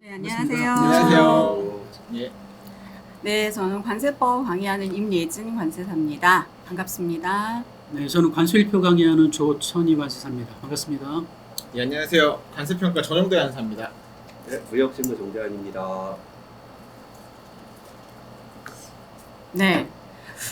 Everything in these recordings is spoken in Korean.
네, 안녕하세요. 안녕하세요. 예. 네, 저는 관세법 강의하는 임예진 관세사입니다. 반갑습니다. 네, 저는 관세일표 강의하는 조천희 관세사입니다. 반갑습니다. 예, 안녕하세요. 관세평가 전용대 안사입니다. 네, 무역신문 정재환입니다. 네,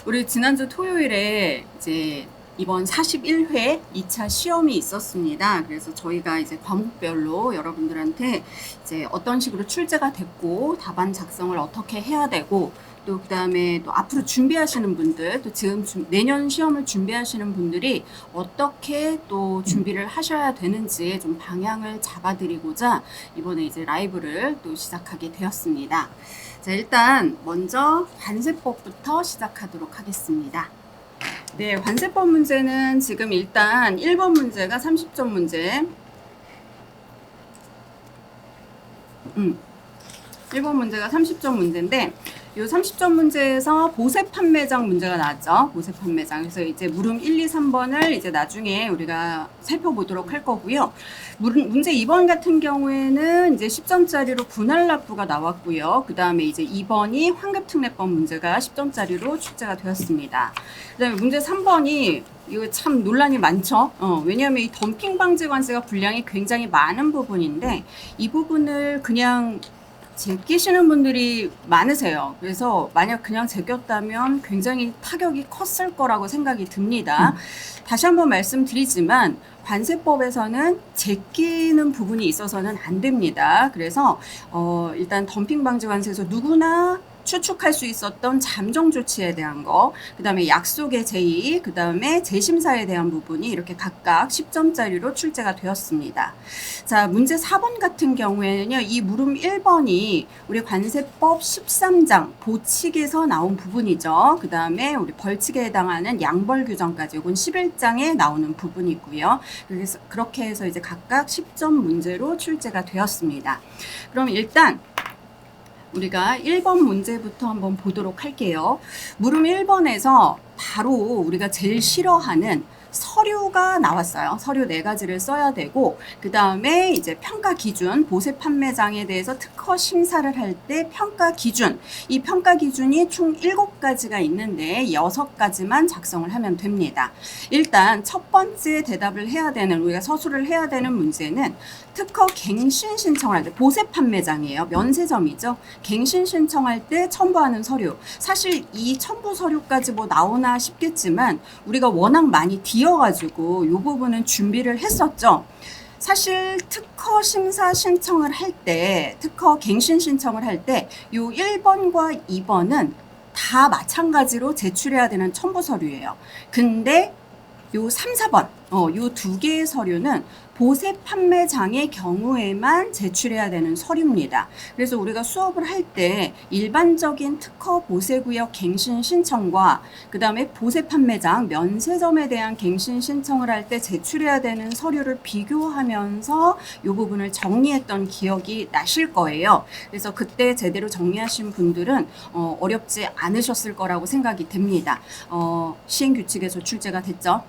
우리 지난주 토요일에 이제 이번 41회 2차 시험이 있었습니다. 그래서 저희가 이제 과목별로 여러분들한테 이제 어떤 식으로 출제가 됐고 답안 작성을 어떻게 해야 되고 또 그다음에 또 앞으로 준비하시는 분들 또 지금 내년 시험을 준비하시는 분들이 어떻게 또 준비를 하셔야 되는지 좀 방향을 잡아드리고자 이번에 이제 라이브를 또 시작하게 되었습니다. 자, 일단 먼저 관세법부터 시작하도록 하겠습니다. 네, 관세법 문제는 지금 일단 1번 문제가 30점 문제. 1번 문제가 30점 문제인데 이 30점 문제에서 보세 판매장 문제가 나왔죠. 보세 판매장. 그래서 이제 물음 1, 2, 3번을 이제 나중에 우리가 살펴보도록 할 거고요. 문제 2번 같은 경우에는 이제 10점짜리로 분할 납부가 나왔고요. 그 다음에 이제 2번이 환급특례법 문제가 10점짜리로 출제가 되었습니다. 그 다음에 문제 3번이 이거 참 논란이 많죠. 왜냐하면 이 덤핑 방지 관세가 분량이 굉장히 많은 부분인데 이 부분을 그냥 제끼시는 분들이 많으세요. 그래서 만약 그냥 제꼈다면 굉장히 타격이 컸을 거라고 생각이 듭니다. 다시 한번 말씀드리지만 관세법에서는 제끼는 부분이 있어서는 안 됩니다. 그래서 일단 덤핑 방지 관세에서 누구나 추측할 수 있었던 잠정 조치에 대한 거, 그 다음에 약속의 제의, 그 다음에 재심사에 대한 부분이 이렇게 각각 10점짜리로 출제가 되었습니다. 자, 문제 4번 같은 경우에는요, 이 물음 1번이 우리 관세법 13장 보칙에서 나온 부분이죠. 그 다음에 우리 벌칙에 해당하는 양벌 규정까지 이건 11장에 나오는 부분이고요. 그래서 그렇게 해서 이제 각각 10점 문제로 출제가 되었습니다. 그럼 일단 우리가 1번 문제부터 한번 보도록 할게요. 물음 1번에서 바로 우리가 제일 싫어하는 서류가 나왔어요. 서류 4가지를 써야 되고 그 다음에 이제 평가 기준, 보세 판매장에 대해서 특허 심사를 할 때 평가 기준, 이 평가 기준이 총 7가지가 있는데 6가지만 작성을 하면 됩니다. 일단 첫 번째 대답을 해야 되는, 우리가 서술을 해야 되는 문제는 특허 갱신 신청할 때, 보세 판매장이에요. 면세점이죠. 갱신 신청할 때 첨부하는 서류. 사실 이 첨부 서류까지 뭐 나오나 싶겠지만 우리가 워낙 많이 뒤어가지고 이 부분은 준비를 했었죠. 사실 특허 심사 신청을 할 때, 특허 갱신 신청을 할 때 요 1번과 2번은 다 마찬가지로 제출해야 되는 첨부 서류예요. 근데 요 3, 4번, 요 2개의 서류는 보세 판매장의 경우에만 제출해야 되는 서류입니다. 그래서 우리가 수업을 할 때 일반적인 특허 보세구역 갱신 신청과 그 다음에 보세 판매장, 면세점에 대한 갱신 신청을 할 때 제출해야 되는 서류를 비교하면서 이 부분을 정리했던 기억이 나실 거예요. 그래서 그때 제대로 정리하신 분들은 어렵지 않으셨을 거라고 생각이 됩니다. 시행규칙에서 출제가 됐죠.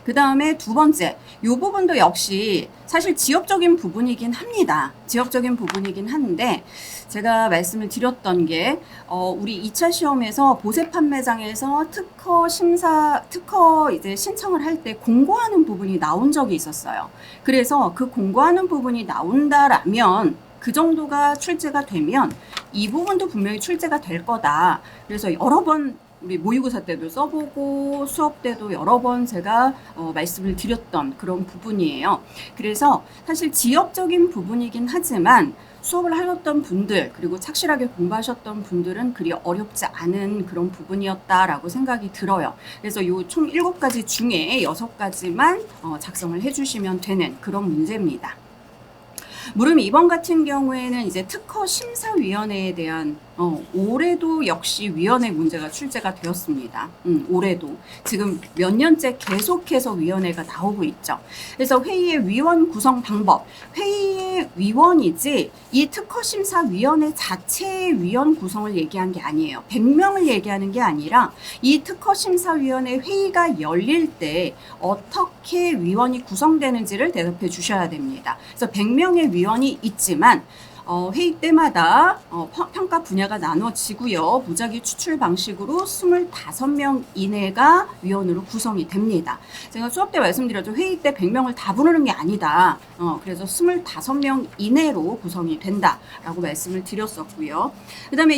그 다음에 두 번째, 이 부분도 역시 사실 지역적인 부분이긴 합니다. 지역적인 부분이긴 한데 제가 말씀을 드렸던 게 우리 2차 시험에서 보세 판매장에서 특허 이제 신청을 할 때 공고하는 부분이 나온 적이 있었어요. 그래서 그 공고하는 부분이 나온다라면 그 정도가 출제가 되면 이 부분도 분명히 출제가 될 거다. 그래서 여러 번 우리 모의고사 때도 써보고 수업 때도 여러 번 제가 말씀을 드렸던 그런 부분이에요. 그래서 사실 지역적인 부분이긴 하지만 수업을 하셨던 분들 그리고 착실하게 공부하셨던 분들은 그리 어렵지 않은 그런 부분이었다라고 생각이 들어요. 그래서 요 총 7가지 중에 6가지만 작성을 해주시면 되는 그런 문제입니다. 물음 2번 같은 경우에는 이제 특허심사위원회에 대한 올해도 역시 위원회 문제가 출제가 되었습니다. 올해도 지금 몇 년째 계속해서 위원회가 나오고 있죠. 그래서 회의의 위원 구성 방법, 회의의 위원이지 이 특허심사위원회 자체의 위원 구성을 얘기한 게 아니에요. 100명을 얘기하는 게 아니라 이 특허심사위원회 회의가 열릴 때 어떻게 위원이 구성되는지를 대답해 주셔야 됩니다. 그래서 100명의 위원이 있지만 회의 때마다 평가 분야가 나눠지고요. 무작위 추출 방식으로 25명 이내가 위원으로 구성이 됩니다. 제가 수업 때 말씀드렸죠. 회의 때 100명을 다 부르는 게 아니다. 그래서 25명 이내로 구성이 된다라고 말씀을 드렸었고요. 그 다음에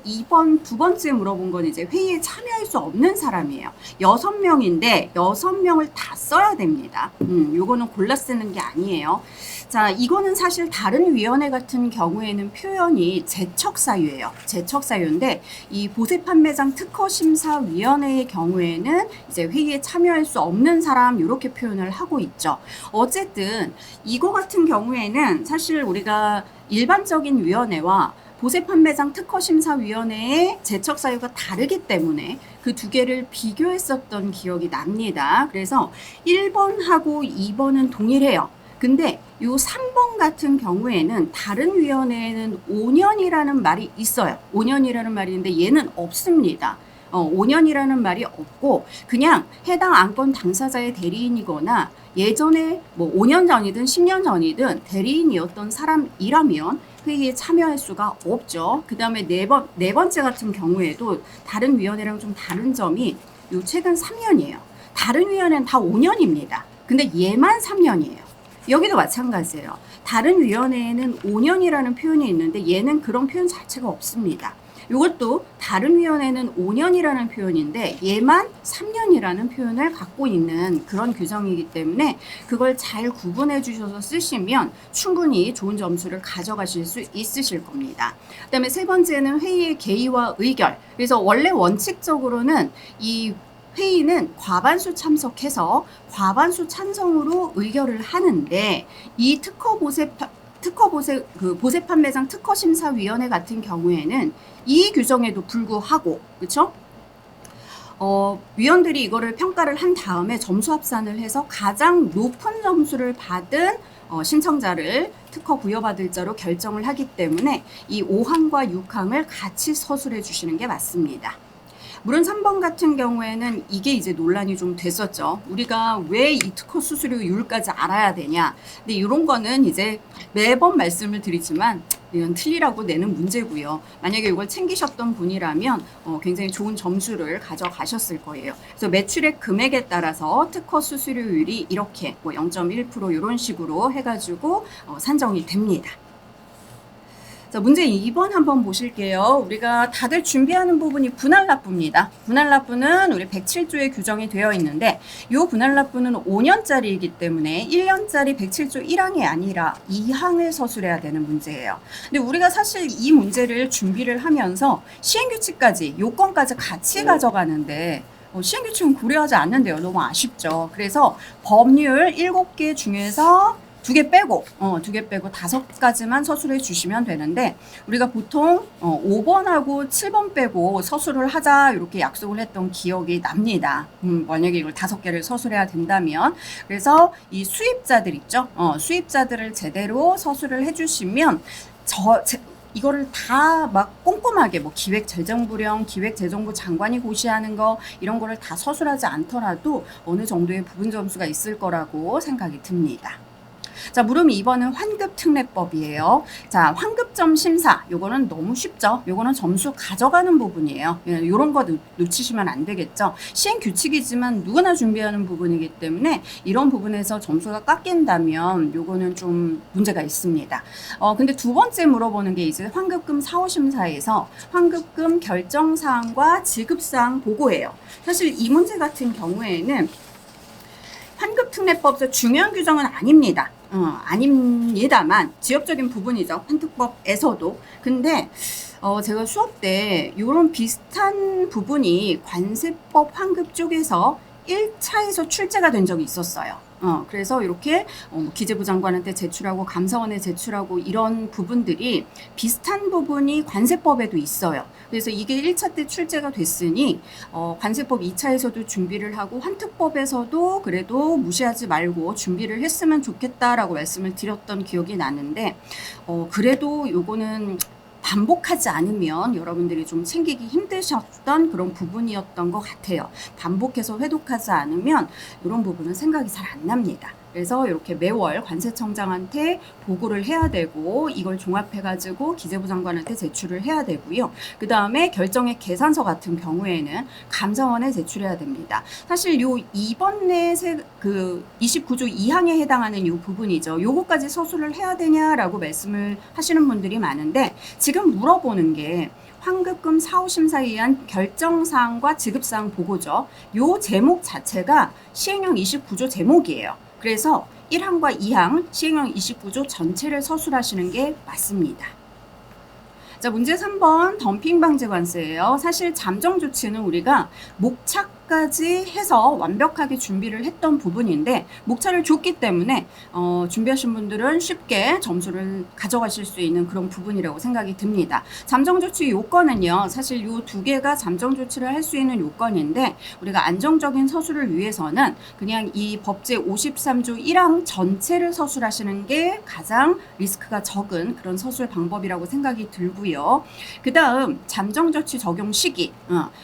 이번 두 번째 물어본 건 이제 회의에 참여할 수 없는 사람이에요. 6명인데 6명을 다 써야 됩니다. 요거는 골라 쓰는 게 아니에요. 자, 이거는 사실 다른 위원회 같은 경우에는 표현이 제척사유예요. 제척사유인데 이 보세판매장 특허심사위원회의 경우에는 이제 회의에 참여할 수 없는 사람 이렇게 표현을 하고 있죠. 어쨌든 이거 같은 경우에는 사실 우리가 일반적인 위원회와 보세판매장 특허심사위원회의 제척사유가 다르기 때문에 그 두 개를 비교했었던 기억이 납니다. 그래서 1번하고 2번은 동일해요. 근데 요 3번 같은 경우에는 다른 위원회에는 5년이라는 말이 있어요. 5년이라는 말이 있는데 얘는 없습니다. 5년이라는 말이 없고 그냥 해당 안건 당사자의 대리인이거나 예전에 뭐 5년 전이든 10년 전이든 대리인이었던 사람이라면 회의에 참여할 수가 없죠. 그 다음에 네 번째 같은 경우에도 다른 위원회랑 좀 다른 점이 요 최근 3년이에요. 다른 위원회는 다 5년입니다. 근데 얘만 3년이에요. 여기도 마찬가지예요. 다른 위원회에는 5년이라는 표현이 있는데 얘는 그런 표현 자체가 없습니다. 이것도 다른 위원회는 5년이라는 표현인데 얘만 3년이라는 표현을 갖고 있는 그런 규정이기 때문에 그걸 잘 구분해 주셔서 쓰시면 충분히 좋은 점수를 가져가실 수 있으실 겁니다. 그다음에 세 번째는 회의의 개의와 의결. 그래서 원래 원칙적으로는 이 회의는 과반수 참석해서 과반수 찬성으로 의결을 하는데 이 보세판매장 특허심사위원회 같은 경우에는 이 규정에도 불구하고 그렇죠? 위원들이 이거를 평가를 한 다음에 점수 합산을 해서 가장 높은 점수를 받은 신청자를 특허 부여받을 자로 결정을 하기 때문에 이 5항과 6항을 같이 서술해 주시는 게 맞습니다. 물론 3번 같은 경우에는 이게 이제 논란이 좀 됐었죠. 우리가 왜 이 특허 수수료율까지 알아야 되냐. 근데 이런 거는 이제 매번 말씀을 드리지만 이건 틀리라고 내는 문제고요. 만약에 이걸 챙기셨던 분이라면 굉장히 좋은 점수를 가져가셨을 거예요. 그래서 매출액 금액에 따라서 특허 수수료율이 이렇게 뭐 0.1% 이런 식으로 해가지고 산정이 됩니다. 자, 문제 2번 한번 보실게요. 우리가 다들 준비하는 부분이 분할납부입니다. 분할납부는 우리 107조에 규정이 되어 있는데 이 분할납부는 5년짜리이기 때문에 1년짜리 107조 1항이 아니라 2항을 서술해야 되는 문제예요. 근데 우리가 사실 이 문제를 준비를 하면서 시행규칙까지, 요건까지 같이 가져가는데 시행규칙은 고려하지 않는데요. 너무 아쉽죠. 그래서 법률 7개 중에서 2개 빼고 5가지만 서술해 주시면 되는데 우리가 보통 5번하고 7번 빼고 서술을 하자 이렇게 약속을 했던 기억이 납니다. 만약에 이걸 5개를 서술해야 된다면 그래서 이 수입자들 있죠. 수입자들을 제대로 서술을 해주시면 이거를 다 막 꼼꼼하게 뭐 기획재정부령, 기획재정부 장관이 고시하는 거 이런 거를 다 서술하지 않더라도 어느 정도의 부분 점수가 있을 거라고 생각이 듭니다. 자, 물음 2번은 환급특례법이에요. 자, 환급점 심사. 요거는 너무 쉽죠. 요거는 점수 가져가는 부분이에요. 요런 거 놓치시면 안 되겠죠. 시행 규칙이지만 누구나 준비하는 부분이기 때문에 이런 부분에서 점수가 깎인다면 요거는 좀 문제가 있습니다. 근데 두 번째 물어보는 게 이제 환급금 사후심사에서 환급금 결정사항과 지급사항 보고예요. 사실 이 문제 같은 경우에는 환급특례법에서 중요한 규정은 아닙니다. 아닙니다만 지역적인 부분이죠. 환특법에서도. 근데 제가 수업 때 이런 비슷한 부분이 관세법 환급 쪽에서 1차에서 출제가 된 적이 있었어요. 그래서 이렇게 기재부 장관한테 제출하고 감사원에 제출하고 이런 부분들이 비슷한 부분이 관세법에도 있어요. 그래서 이게 1차 때 출제가 됐으니 관세법 2차에서도 준비를 하고 환특법에서도 그래도 무시하지 말고 준비를 했으면 좋겠다라고 말씀을 드렸던 기억이 나는데 그래도 요거는 반복하지 않으면 여러분들이 좀 챙기기 힘드셨던 그런 부분이었던 것 같아요. 반복해서 회독하지 않으면 이런 부분은 생각이 잘 안 납니다. 그래서 이렇게 매월 관세청장한테 보고를 해야 되고 이걸 종합해가지고 기재부 장관한테 제출을 해야 되고요. 그 다음에 결정액 계산서 같은 경우에는 감사원에 제출해야 됩니다. 사실 요 이번 그 29조 2항에 해당하는 요 부분이죠. 요거까지 서술을 해야 되냐라고 말씀을 하시는 분들이 많은데 지금 물어보는 게 환급금 사후심사에 의한 결정사항과 지급사항 보고죠. 요 제목 자체가 시행령 29조 제목이에요. 그래서 1항과 2항 시행령 29조 전체를 서술하시는 게 맞습니다. 자, 문제 3번 덤핑 방지 관세예요. 사실 잠정 조치는 우리가 목차까지 해서 완벽하게 준비를 했던 부분인데 목차를 줬기 때문에 준비하신 분들은 쉽게 점수를 가져가실 수 있는 그런 부분이라고 생각이 듭니다. 잠정 조치 요건은요. 사실 요 두 개가 잠정 조치를 할 수 있는 요건인데 우리가 안정적인 서술을 위해서는 그냥 이 법제 53조 1항 전체를 서술하시는 게 가장 리스크가 적은 그런 서술 방법이라고 생각이 들고요. 그 다음 잠정조치 적용 시기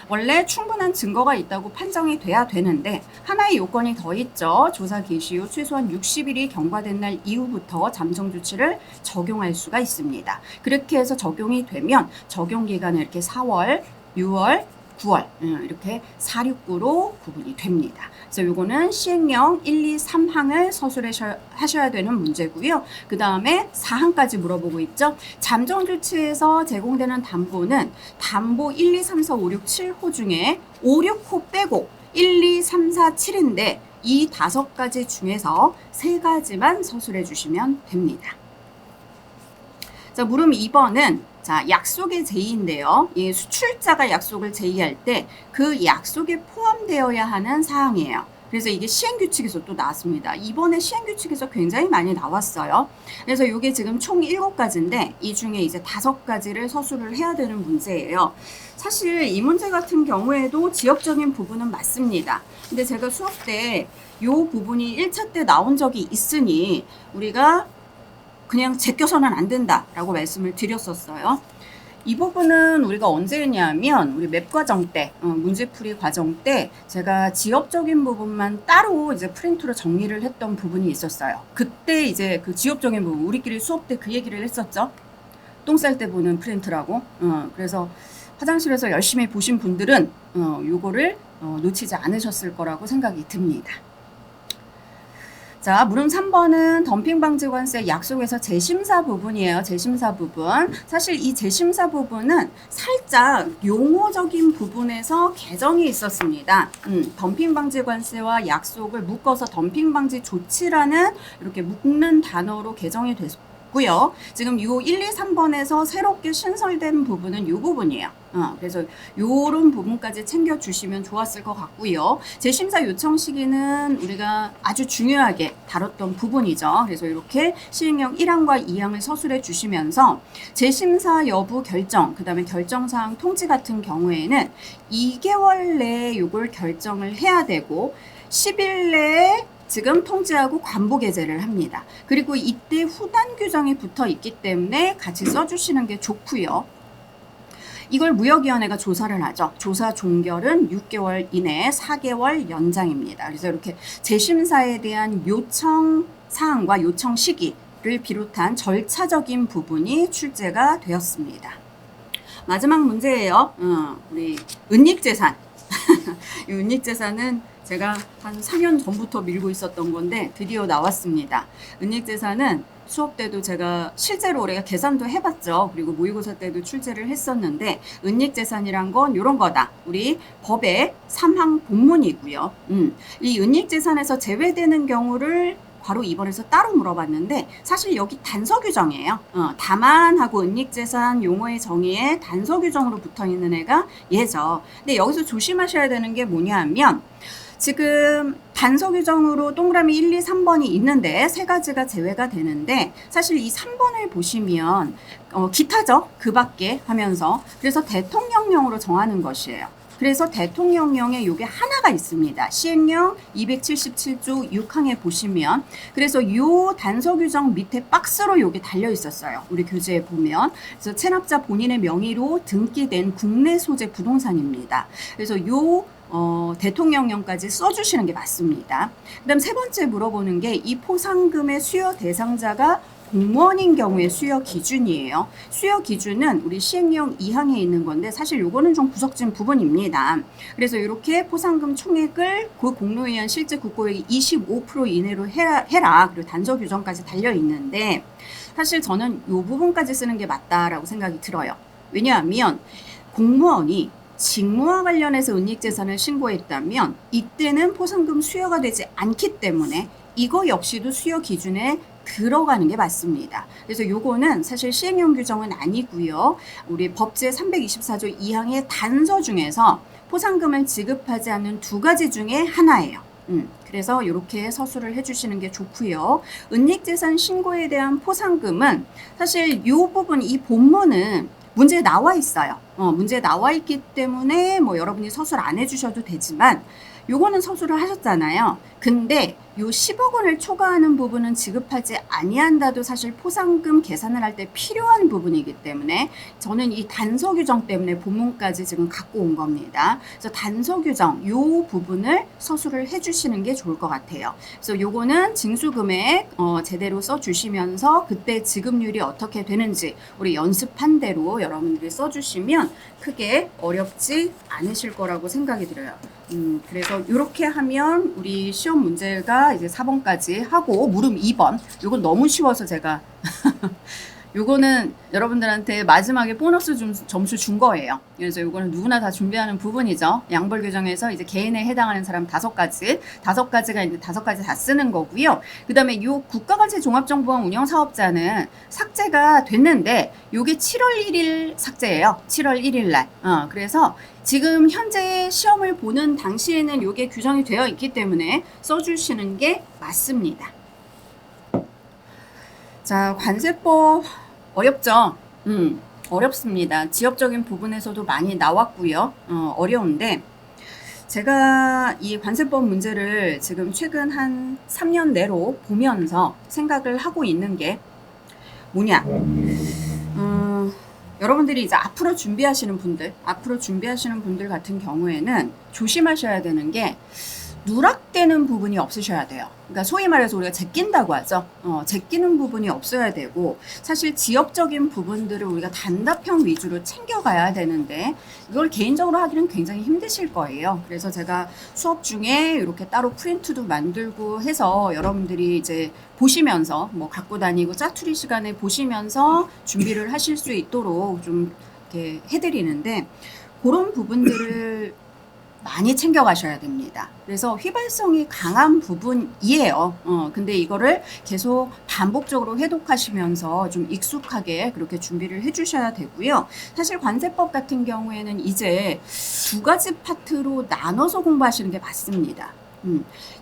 원래 충분한 증거가 있다고 판정이 돼야 되는데 하나의 요건이 더 있죠. 조사 개시 후 최소한 60일이 경과된 날 이후부터 잠정조치를 적용할 수가 있습니다. 그렇게 해서 적용이 되면 적용기간은 이렇게 4월, 6월, 9월 이렇게 4, 6구로 구분이 됩니다. 그래서 요거는 시행령 1, 2, 3항을 서술하셔야 되는 문제고요. 그 다음에 4항까지 물어보고 있죠. 잠정조치에서 제공되는 담보는 담보 1, 2, 3, 4, 5, 6, 7호 중에 5, 6호 빼고 1, 2, 3, 4, 7인데 이 5가지 중에서 3가지만 서술해 주시면 됩니다. 자, 물음 2번은 자, 약속의 제의인데요. 이 수출자가 약속을 제의할 때 그 약속에 포함되어야 하는 사항이에요. 그래서 이게 시행규칙에서 또 나왔습니다. 이번에 시행규칙에서 굉장히 많이 나왔어요. 그래서 이게 지금 총 7가지인데 이 중에 이제 5가지를 서술을 해야 되는 문제예요. 사실 이 문제 같은 경우에도 지역적인 부분은 맞습니다. 근데 제가 수업 때 이 부분이 1차 때 나온 적이 있으니 우리가 그냥 제껴서는 안 된다라고 말씀을 드렸었어요. 이 부분은 우리가 언제 했냐면 우리 맵 과정 때 문제풀이 과정 때 제가 지역적인 부분만 따로 이제 프린트로 정리를 했던 부분이 있었어요. 그때 이제 그 지역적인 부분 우리끼리 수업 때 그 얘기를 했었죠. 똥 쌀 때 보는 프린트라고. 그래서 화장실에서 열심히 보신 분들은 요거를 놓치지 않으셨을 거라고 생각이 듭니다. 자, 물음 3번은 덤핑 방지 관세 약속에서 재심사 부분이에요. 재심사 부분. 사실 이 재심사 부분은 살짝 용어적인 부분에서 개정이 있었습니다. 덤핑 방지 관세와 약속을 묶어서 덤핑 방지 조치라는 이렇게 묶는 단어로 개정이 됐고요. 지금 요 1, 2, 3번에서 새롭게 신설된 부분은 요 부분이에요. 그래서 요런 부분까지 챙겨주시면 좋았을 것 같고요. 재심사 요청 시기는 우리가 아주 중요하게 다뤘던 부분이죠. 그래서 이렇게 시행령 1항과 2항을 서술해 주시면서 재심사 여부 결정, 그 다음에 결정사항 통지 같은 경우에는 2개월 내에 요걸 결정을 해야 되고 10일 내에 지금 통지하고 관보 게재를 합니다. 그리고 이때 후단 규정이 붙어 있기 때문에 같이 써주시는 게 좋고요. 이걸 무역위원회가 조사를 하죠. 조사 종결은 6개월 이내에 4개월 연장입니다. 그래서 이렇게 재심사에 대한 요청 사항과 요청 시기를 비롯한 절차적인 부분이 출제가 되었습니다. 마지막 문제예요. 우리 은닉재산. 이 은닉재산은 제가 한 4년 전부터 밀고 있었던 건데 드디어 나왔습니다. 은닉재산은 수업 때도 제가 실제로 우리가 계산도 해봤죠. 그리고 모의고사 때도 출제를 했었는데 은닉재산이란 건 이런 거다. 우리 법의 3항 본문이고요. 이 은닉재산에서 제외되는 경우를 바로 2번에서 따로 물어봤는데 사실 여기 단서 규정이에요. 다만하고 은닉재산 용어의 정의에 단서 규정으로 붙어있는 애가 얘죠. 근데 여기서 조심하셔야 되는 게 뭐냐 하면 지금 단서 규정으로 동그라미 1, 2, 3번이 있는데 3가지가 제외가 되는데 사실 이 3번을 보시면 기타죠. 그 밖에 하면서 그래서 대통령령으로 정하는 것이에요. 그래서 대통령령에 요게 하나가 있습니다. 시행령 277조 6항에 보시면 그래서 요 단서 규정 밑에 박스로 요게 달려 있었어요. 우리 교재에 보면. 그래서 체납자 본인의 명의로 등기된 국내 소재 부동산입니다. 그래서 요 대통령령까지 써주시는 게 맞습니다. 그다음 세 번째 물어보는 게 이 포상금의 수여 대상자가 공무원인 경우의 수여 기준이에요. 수여 기준은 우리 시행령 2항에 있는 건데 사실 요거는 좀 구석진 부분입니다. 그래서 이렇게 포상금 총액을 그 공로위원 실제 국고액이 25% 이내로 해라. 그리고 단서 규정까지 달려 있는데 사실 저는 요 부분까지 쓰는 게 맞다라고 생각이 들어요. 왜냐하면 공무원이 직무와 관련해서 은닉재산을 신고했다면 이때는 포상금 수여가 되지 않기 때문에 이거 역시도 수여 기준에 들어가는 게 맞습니다. 그래서 요거는 사실 시행령 규정은 아니고요. 우리 법제 324조 2항의 단서 중에서 포상금을 지급하지 않는 두 가지 중에 하나예요. 그래서 이렇게 서술을 해주시는 게 좋고요. 은닉재산 신고에 대한 포상금은 사실 이 부분, 이 본문은 문제에 나와 있어요. 문제에 나와 있기 때문에 뭐 여러분이 서술 안 해주셔도 되지만 요거는 서술을 하셨잖아요. 근데 요 10억 원을 초과하는 부분은 지급하지 아니한다도 사실 포상금 계산을 할 때 필요한 부분이기 때문에 저는 이 단서 규정 때문에 본문까지 지금 갖고 온 겁니다. 그래서 단서 규정 요 부분을 서술을 해주시는 게 좋을 것 같아요. 그래서 요거는 징수금액 제대로 써주시면서 그때 지급률이 어떻게 되는지 우리 연습한 대로 여러분들이 써주시면 크게 어렵지 않으실 거라고 생각이 들어요. 그래서 이렇게 하면 우리 시험 문제가 이제 4번까지 하고 물음 2번 요건 너무 쉬워서 제가 요거는 여러분들한테 마지막에 보너스 점수 준 거예요. 그래서 요거는 누구나 다 준비하는 부분이죠. 양벌 규정에서 이제 개인에 해당하는 사람 5가지가 이제 5가지 다 쓰는 거고요. 그 다음에 요 국가관세 종합정보원 운영사업자는 삭제가 됐는데 요게 7월 1일 삭제예요. 7월 1일 날. 그래서 지금 현재 시험을 보는 당시에는 요게 규정이 되어 있기 때문에 써주시는 게 맞습니다. 자, 관세법 어렵죠? 어렵습니다. 지역적인 부분에서도 많이 나왔고요. 어려운데 제가 이 관세법 문제를 지금 최근 한 3년 내로 보면서 생각을 하고 있는 게 뭐냐? 여러분들이 이제 앞으로 준비하시는 분들 같은 경우에는 조심하셔야 되는 게 누락되는 부분이 없으셔야 돼요. 그러니까 소위 말해서 우리가 제낀다고 하죠. 제끼는 부분이 없어야 되고 사실 지역적인 부분들을 우리가 단답형 위주로 챙겨가야 되는데 이걸 개인적으로 하기는 굉장히 힘드실 거예요. 그래서 제가 수업 중에 이렇게 따로 프린트도 만들고 해서 여러분들이 이제 보시면서 뭐 갖고 다니고 짜투리 시간에 보시면서 준비를 하실 수 있도록 좀 이렇게 해드리는데 그런 부분들을 많이 챙겨가셔야 됩니다. 그래서 휘발성이 강한 부분이에요. 근데 이거를 계속 반복적으로 회독하시면서 좀 익숙하게 그렇게 준비를 해주셔야 되고요. 사실 관세법 같은 경우에는 이제 두 가지 파트로 나눠서 공부하시는 게 맞습니다.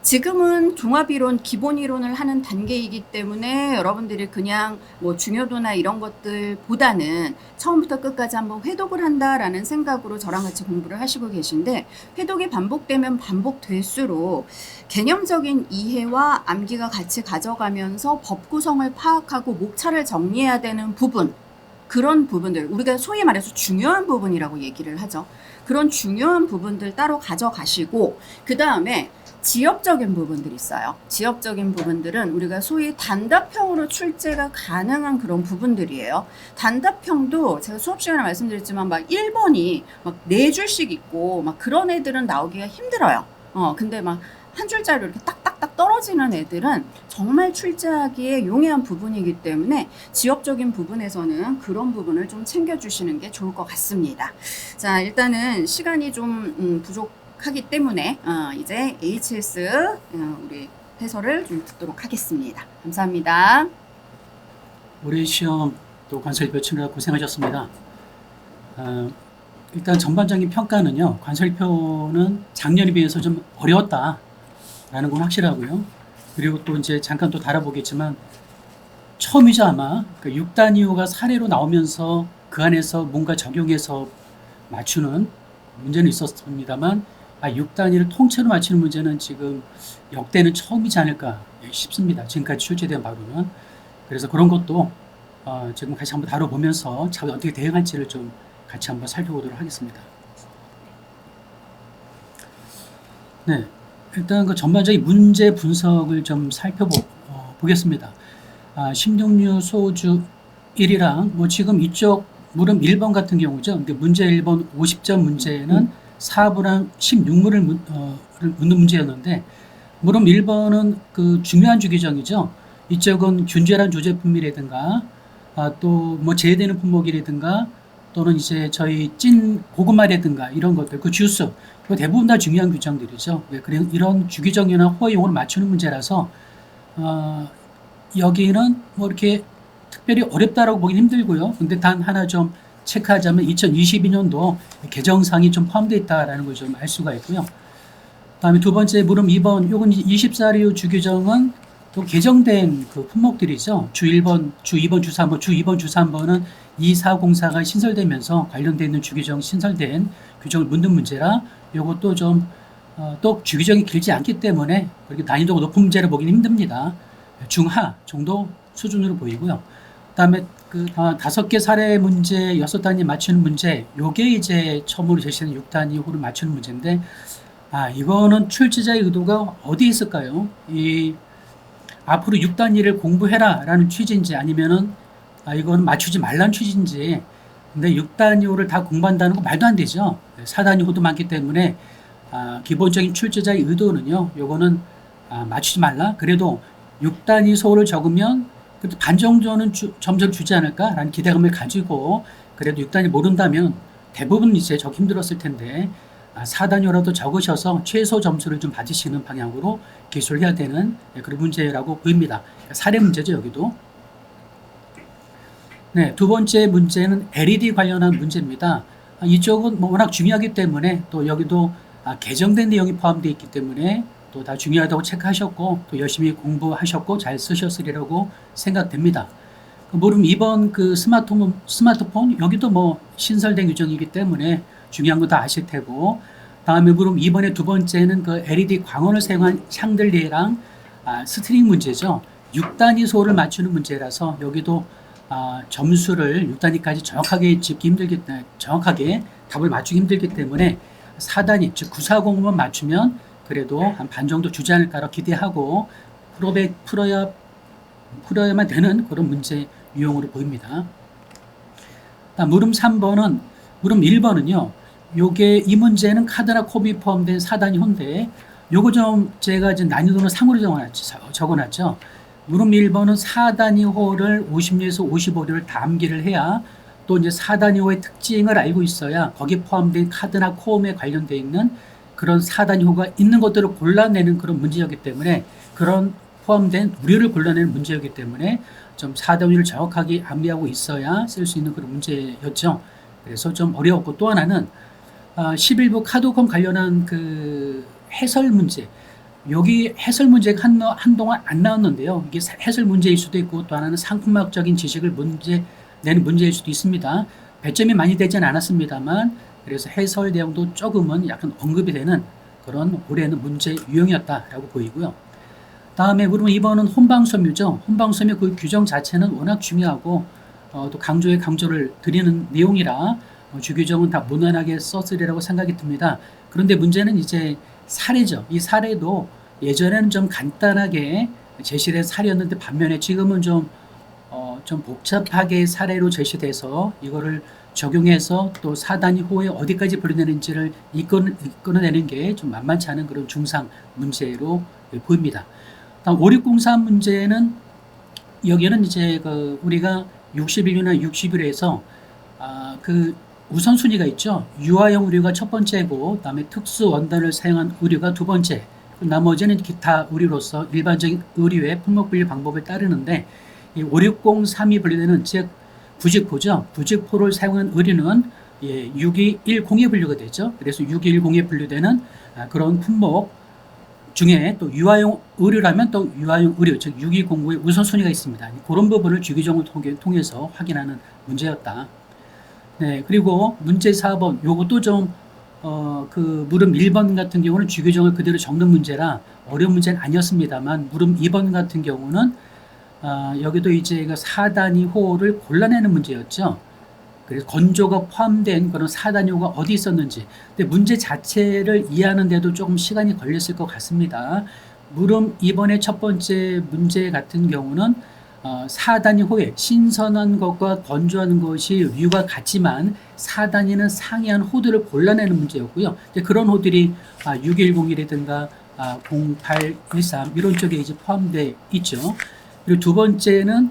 지금은 종합이론, 기본이론을 하는 단계이기 때문에 여러분들이 그냥 뭐 중요도나 이런 것들보다는 처음부터 끝까지 한번 회독을 한다라는 생각으로 저랑 같이 공부를 하시고 계신데 회독이 반복되면 반복될수록 개념적인 이해와 암기가 같이 가져가면서 법 구성을 파악하고 목차를 정리해야 되는 부분 그런 부분들 우리가 소위 말해서 중요한 부분이라고 얘기를 하죠. 그런 중요한 부분들 따로 가져가시고 그 다음에 지역적인 부분들이 있어요. 지역적인 부분들은 우리가 소위 단답형으로 출제가 가능한 그런 부분들이에요. 단답형도 제가 수업 시간에 말씀드렸지만 막 1번이 막 4줄씩 있고 막 그런 애들은 나오기가 힘들어요. 근데 막 한 줄짜리로 이렇게 딱딱딱 떨어지는 애들은 정말 출제하기에 용이한 부분이기 때문에 지역적인 부분에서는 그런 부분을 좀 챙겨주시는 게 좋을 것 같습니다. 자, 일단은 시간이 좀 부족하기 때문에 이제 HS 우리 해설을 좀 듣도록 하겠습니다. 감사합니다. 올해 시험 또 관설표 치느라 고생하셨습니다. 일단 전반적인 평가는요. 관설표는 작년에 비해서 좀 어려웠다라는 건 확실하고요. 그리고 또 이제 잠깐 또 다뤄보겠지만 처음이죠 아마 그 6단위호가 사례로 나오면서 그 안에서 뭔가 적용해서 맞추는 문제는 있었습니다만 6단위를 통째로 맞히는 문제는 지금 역대는 처음이지 않을까 싶습니다. 지금까지 출제된 바로는. 그래서 그런 것도 지금 같이 한번 다뤄보면서 차후 어떻게 대응할지를 좀 같이 한번 살펴보도록 하겠습니다. 네, 일단 그 전반적인 문제 분석을 좀 살펴보겠습니다. 16류 소주 1이랑 뭐 지금 이쪽 물음 1번 같은 경우죠. 근데 문제 1번 50점 문제는 4부랑 16물을 묻는 문제였는데 물음 1번은 그 중요한 주기정이죠. 이쪽은 균질한 조제품이라든가 또 뭐 제외되는 품목이라든가 또는 이제 저희 찐 고구마라든가 이런 것들 그 주스 이거 대부분 다 중요한 규정들이죠. 네, 그리고 이런 주기정이나 호의용어를 맞추는 문제라서 여기는 뭐 이렇게 특별히 어렵다라고 보긴 힘들고요. 근데 단 하나 좀 체크하자면 2022년도 개정상이 좀 포함되어 있다라는 걸 좀 알 수가 있고요. 다음에 두 번째 물음 2번 요건 24류 주규정은 또 개정된 그 품목들이죠. 주 1번, 주 2번, 주 3번, 주 2번, 주 3번은 2404가 신설되면서 관련되어 있는 주규정 신설된 규정을 묻는 문제라 요것도 좀 또 주규정이 길지 않기 때문에 그렇게 난이도가 높은 문제를 보기는 힘듭니다. 중하 정도 수준으로 보이고요. 그다음에 그 5개 사례 문제 6단위 맞추는 문제 요게 이제 처음으로 제시된 6단위 이후로 맞추는 문제인데 이거는 출제자의 의도가 어디에 있을까요? 이 앞으로 6단위를 공부해라 라는 취지인지 아니면은 이거는 맞추지 말라는 취지인지. 근데 6단위호를 다 공부한다는 거 말도 안 되죠. 4단위호도 많기 때문에 기본적인 출제자의 의도는요. 요거는 맞추지 말라. 그래도 6단위 소를 적으면 그래도 반 정도는 점수를 주지 않을까라는 기대감을 가지고 그래도 6단위 모른다면 대부분 이제 적기 힘들었을 텐데 4단위라도 적으셔서 최소 점수를 좀 받으시는 방향으로 기술을 해야 되는 그런 문제라고 보입니다. 사례 문제죠, 여기도. 네, 두 번째 문제는 LED 관련한 문제입니다. 이쪽은 뭐 워낙 중요하기 때문에 또 여기도 개정된 내용이 포함되어 있기 때문에 또 다 중요하다고 체크하셨고 또 열심히 공부하셨고 잘 쓰셨으리라고 생각됩니다. 물음 2번 그 스마트폰 여기도 뭐 신설된 규정이기 때문에 중요한 거 다 아실 테고 다음에 물음 2번의 두 번째는 그 LED 광원을 사용한 샹들리에랑 스트링 문제죠. 6단위 소를 맞추는 문제라서 여기도 점수를 6단위까지 정확하게 짓기 힘들기 때문에 정확하게 답을 맞추기 힘들기 때문에 4단위 즉 9405만 맞추면 그래도 한 반 정도 주지 않을까라 기대하고 풀어야만 되는 그런 문제 유형으로 보입니다. 물음 3번은 물음 1번은요. 요게 이 문제는 카드나 콤이 포함된 4단위 호인데 요거 좀 제가 이제 난이도는 상으로 적어놨죠. 물음 1번은 4단위 호를 50류에서 55류를 다 암기를 해야 또 이제 4단위 호의 특징을 알고 있어야 거기에 포함된 카드나 콤에 관련되어 있는 그런 4단위 호가 있는 것들을 골라내는 그런 문제였기 때문에 그런 포함된 무료를 골라내는 문제였기 때문에 좀 4단위를 정확하게 암기하고 있어야 쓸 수 있는 그런 문제였죠. 그래서 좀 어려웠고 또 하나는 11부 카드콤 관련한 그 해설 문제 여기 해설 문제가 한동안 안 나왔는데요. 이게 해설 문제일 수도 있고 또 하나는 상품학적인 지식을 내는 문제일 수도 있습니다. 배점이 많이 되지는 않았습니다만 그래서 해설 내용도 조금은 약간 언급이 되는 그런 올해는 문제 유형이었다라고 보이고요. 다음에 물음 2번은 혼방섬유죠. 혼방섬유 그 규정 자체는 워낙 중요하고 또 강조를 드리는 내용이라 주규정은 다 무난하게 썼으리라고 생각이 듭니다. 그런데 문제는 이제 사례죠. 이 사례도 예전에는 좀 간단하게 제시된 사례였는데 반면에 지금은 좀 복잡하게 사례로 제시돼서 이거를 적용해서 또 4단위 호에 어디까지 분류되는지를 이끌어내는 게 좀 만만치 않은 그런 중상 문제로 보입니다. 다음 5603 문제는 여기는 이제 그 우리가 61유나 60유에서 그 우선순위가 있죠. 유아용 의류가 첫 번째고 그다음에 특수 원단을 사용한 의류가 두 번째 나머지는 기타 의류로서 일반적인 의류의 품목 분류 방법을 따르는데 이 5603이 분류되는 즉 부직포죠. 부직포를 사용한 의류는 6210에 분류가 되죠. 그래서 6210에 분류되는 그런 품목 중에 또 유아용 의류라면 또 유아용 의류 즉 6209의 우선순위가 있습니다. 그런 부분을 주기정을 통해서 확인하는 문제였다. 네, 그리고 문제 4번 요것도 좀 그 물음 1번 같은 경우는 주규정을 그대로 적는 문제라 어려운 문제는 아니었습니다만 물음 2번 같은 경우는 여기도 이제 4단위 호를 골라내는 문제였죠. 그래서 건조가 포함된 그런 4단위호가 어디 있었는지. 근데 문제 자체를 이해하는 데도 조금 시간이 걸렸을 것 같습니다. 물음 이번에 첫 번째 문제 같은 경우는 4단위호에 신선한 것과 건조한 것이 류가 같지만 4단위는 상이한 호들을 골라내는 문제였고요. 이제 그런 호들이 6101이든가 0813 이런 쪽에 이제 포함되어 있죠. 그리고 두 번째는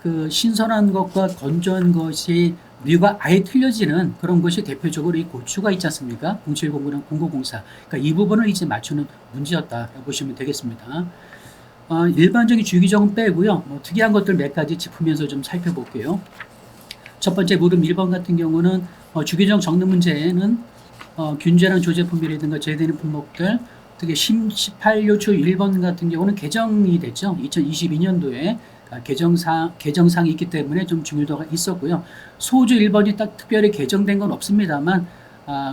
그 신선한 것과 건조한 것이 류가 아예 틀려지는 그런 것이 대표적으로 이 고추가 있지 않습니까? 0709는 0904. 그러니까 이 부분을 이제 맞추는 문제였다 보시면 되겠습니다. 일반적인 주기적은 빼고요. 특이한 것들 몇 가지 짚으면서 좀 살펴볼게요. 첫 번째 물음 1번 같은 경우는 주기적 적는 문제는 균제랑 조제품이라든가 제되는 품목들, 특히 18요초 1번 같은 경우는 개정이 됐죠. 2022년도에 개정상이 있기 때문에 좀 중요도가 있었고요. 소주 1번이 딱 특별히 개정된 건 없습니다만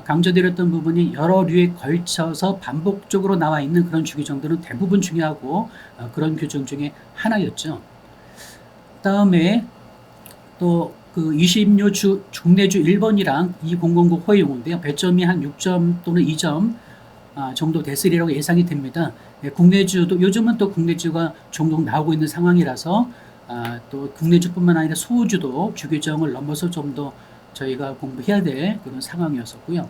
강조드렸던 부분이 여러 류에 걸쳐서 반복적으로 나와 있는 그런 주기정들은 대부분 중요하고 그런 규정 중에 하나였죠. 다음에 또 그 20요 중내주 1번이랑 2009 호의 용어인데요. 배점이 한 6점 또는 2점 정도 됐으리라고 예상이 됩니다. 국내주도 요즘은 또 국내주가 종종 나오고 있는 상황이라서 또 국내주뿐만 아니라 소주도 주규정을 넘어서 좀 더 저희가 공부해야 될 그런 상황이었었고요.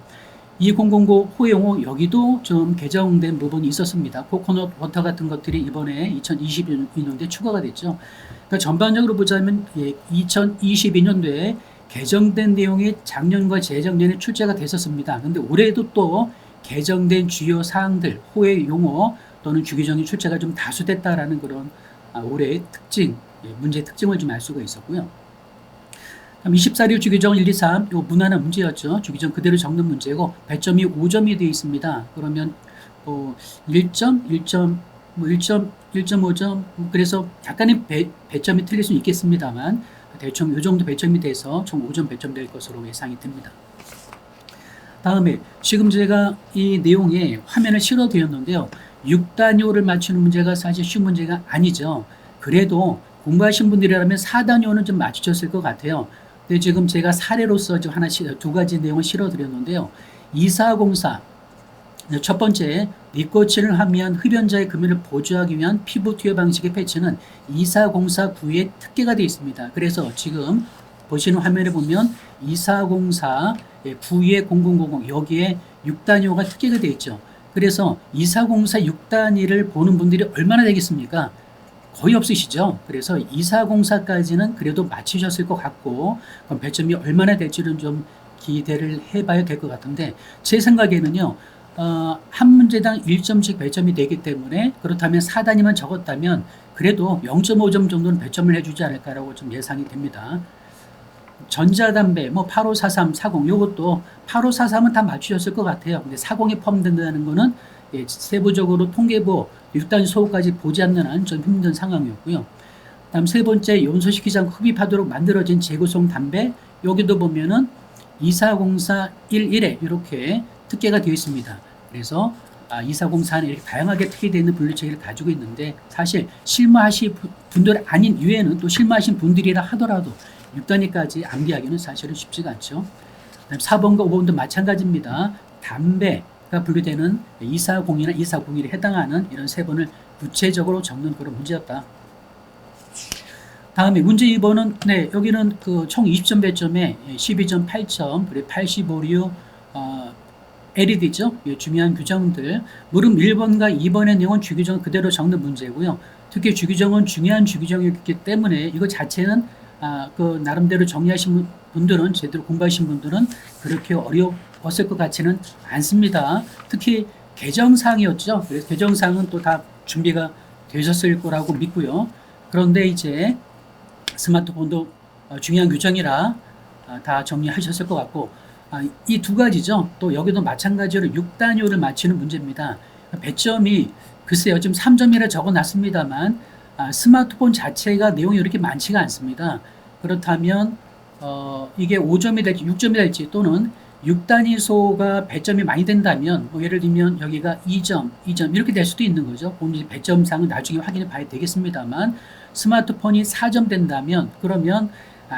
2009 호용호 여기도 좀 개정된 부분이 있었습니다. 코코넛 워터 같은 것들이 이번에 2022년도에 추가가 됐죠. 그러니까 전반적으로 보자면 2022년도에 개정된 내용이 작년과 재작년에 출제가 됐었습니다. 그런데 올해도 또 개정된 주요 사항들, 호의 용어 또는 주기정이 출제가 좀 다수됐다라는 그런 올해의 특징, 문제 특징을 좀 알 수가 있었고요. 24류 주기정 1, 2, 3, 요 무난한 문제였죠. 주기정 그대로 적는 문제고 배점이 5점이 되어 있습니다. 그러면 1점, 1.5점, 그래서 약간의 배점이 틀릴 수는 있겠습니다만 대충 이 정도 배점이 돼서 총 5점 배점 될 것으로 예상이 됩니다. 다음에 지금 제가 이 내용에 화면을 실어드렸는데요. 6단위호를 맞추는 문제가 사실 쉬운 문제가 아니죠. 그래도 공부하신 분들이라면 4단위호는 좀 맞추셨을 것 같아요. 근데 지금 제가 사례로서 좀 두 가지 내용을 실어드렸는데요. 2404 첫 번째, 니코틴을 함유한 흡연자의 금연을 보조하기 위한 피부 투여 방식의 패치는 2404-9의 특계가 되어 있습니다. 그래서 지금 보시는 화면에 보면 2404 9의 0000 여기에 6단위호가 특계가 되어 있죠. 그래서 2404 6단위를 보는 분들이 얼마나 되겠습니까? 거의 없으시죠. 그래서 2404까지는 그래도 맞히셨을 것 같고 그럼 배점이 얼마나 될지는 좀 기대를 해봐야 될 것 같은데 제 생각에는요. 한 문제당 1점씩 배점이 되기 때문에 그렇다면 4단위만 적었다면 그래도 0.5점 정도는 배점을 해주지 않을까라고 좀 예상이 됩니다. 전자담배 8543, 40 요것도 8543은 다 맞추셨을 것 같아요. 근데 40이 포함된다는 거는 세부적으로 통계부 6단위 소호까지 보지 않는 한 좀 힘든 상황이었고요. 다음 세 번째 염소시키지 않고 흡입하도록 만들어진 재구성 담배 여기도 보면은 240411에 이렇게 특계가 되어 있습니다. 그래서 2404는 이렇게 다양하게 특혜되어 있는 분류체계를 가지고 있는데 사실 실무하신 분들 아닌 이외에는 또 실무하신 분들이라 하더라도 6단위까지 암기하기는 사실은 쉽지가 않죠. 그다음 4번과 5번도 마찬가지입니다. 담배가 분류되는 240이나 2401에 해당하는 이런 세 번을 구체적으로 적는 그런 문제였다. 다음에 문제 2번은 여기는 그 총 20점 배점에 12.8점 그리고 85류 LED죠. 중요한 규정들. 물음 1번과 2번의 내용은 주규정 그대로 적는 문제고요. 특히 주규정은 중요한 주규정이기 때문에 이거 자체는 그 나름대로 정리하신 분들은 제대로 공부하신 분들은 그렇게 어려웠을 것 같지는 않습니다. 특히 개정사항이었죠. 그래서 개정사항은 또 다 준비가 되셨을 거라고 믿고요. 그런데 이제 스마트폰도 중요한 규정이라 다 정리하셨을 것 같고 이 두 가지죠. 또 여기도 마찬가지로 6단위호를 맞히는 문제입니다. 배점이 글쎄요. 지금 3점이라 적어놨습니다만 스마트폰 자체가 내용이 이렇게 많지가 않습니다. 그렇다면 이게 5점이 될지 6점이 될지 또는 6단위소가 배점이 많이 된다면 예를 들면 여기가 2점 이렇게 될 수도 있는 거죠. 본인 배점상은 나중에 확인해 봐야 되겠습니다만 스마트폰이 4점 된다면 그러면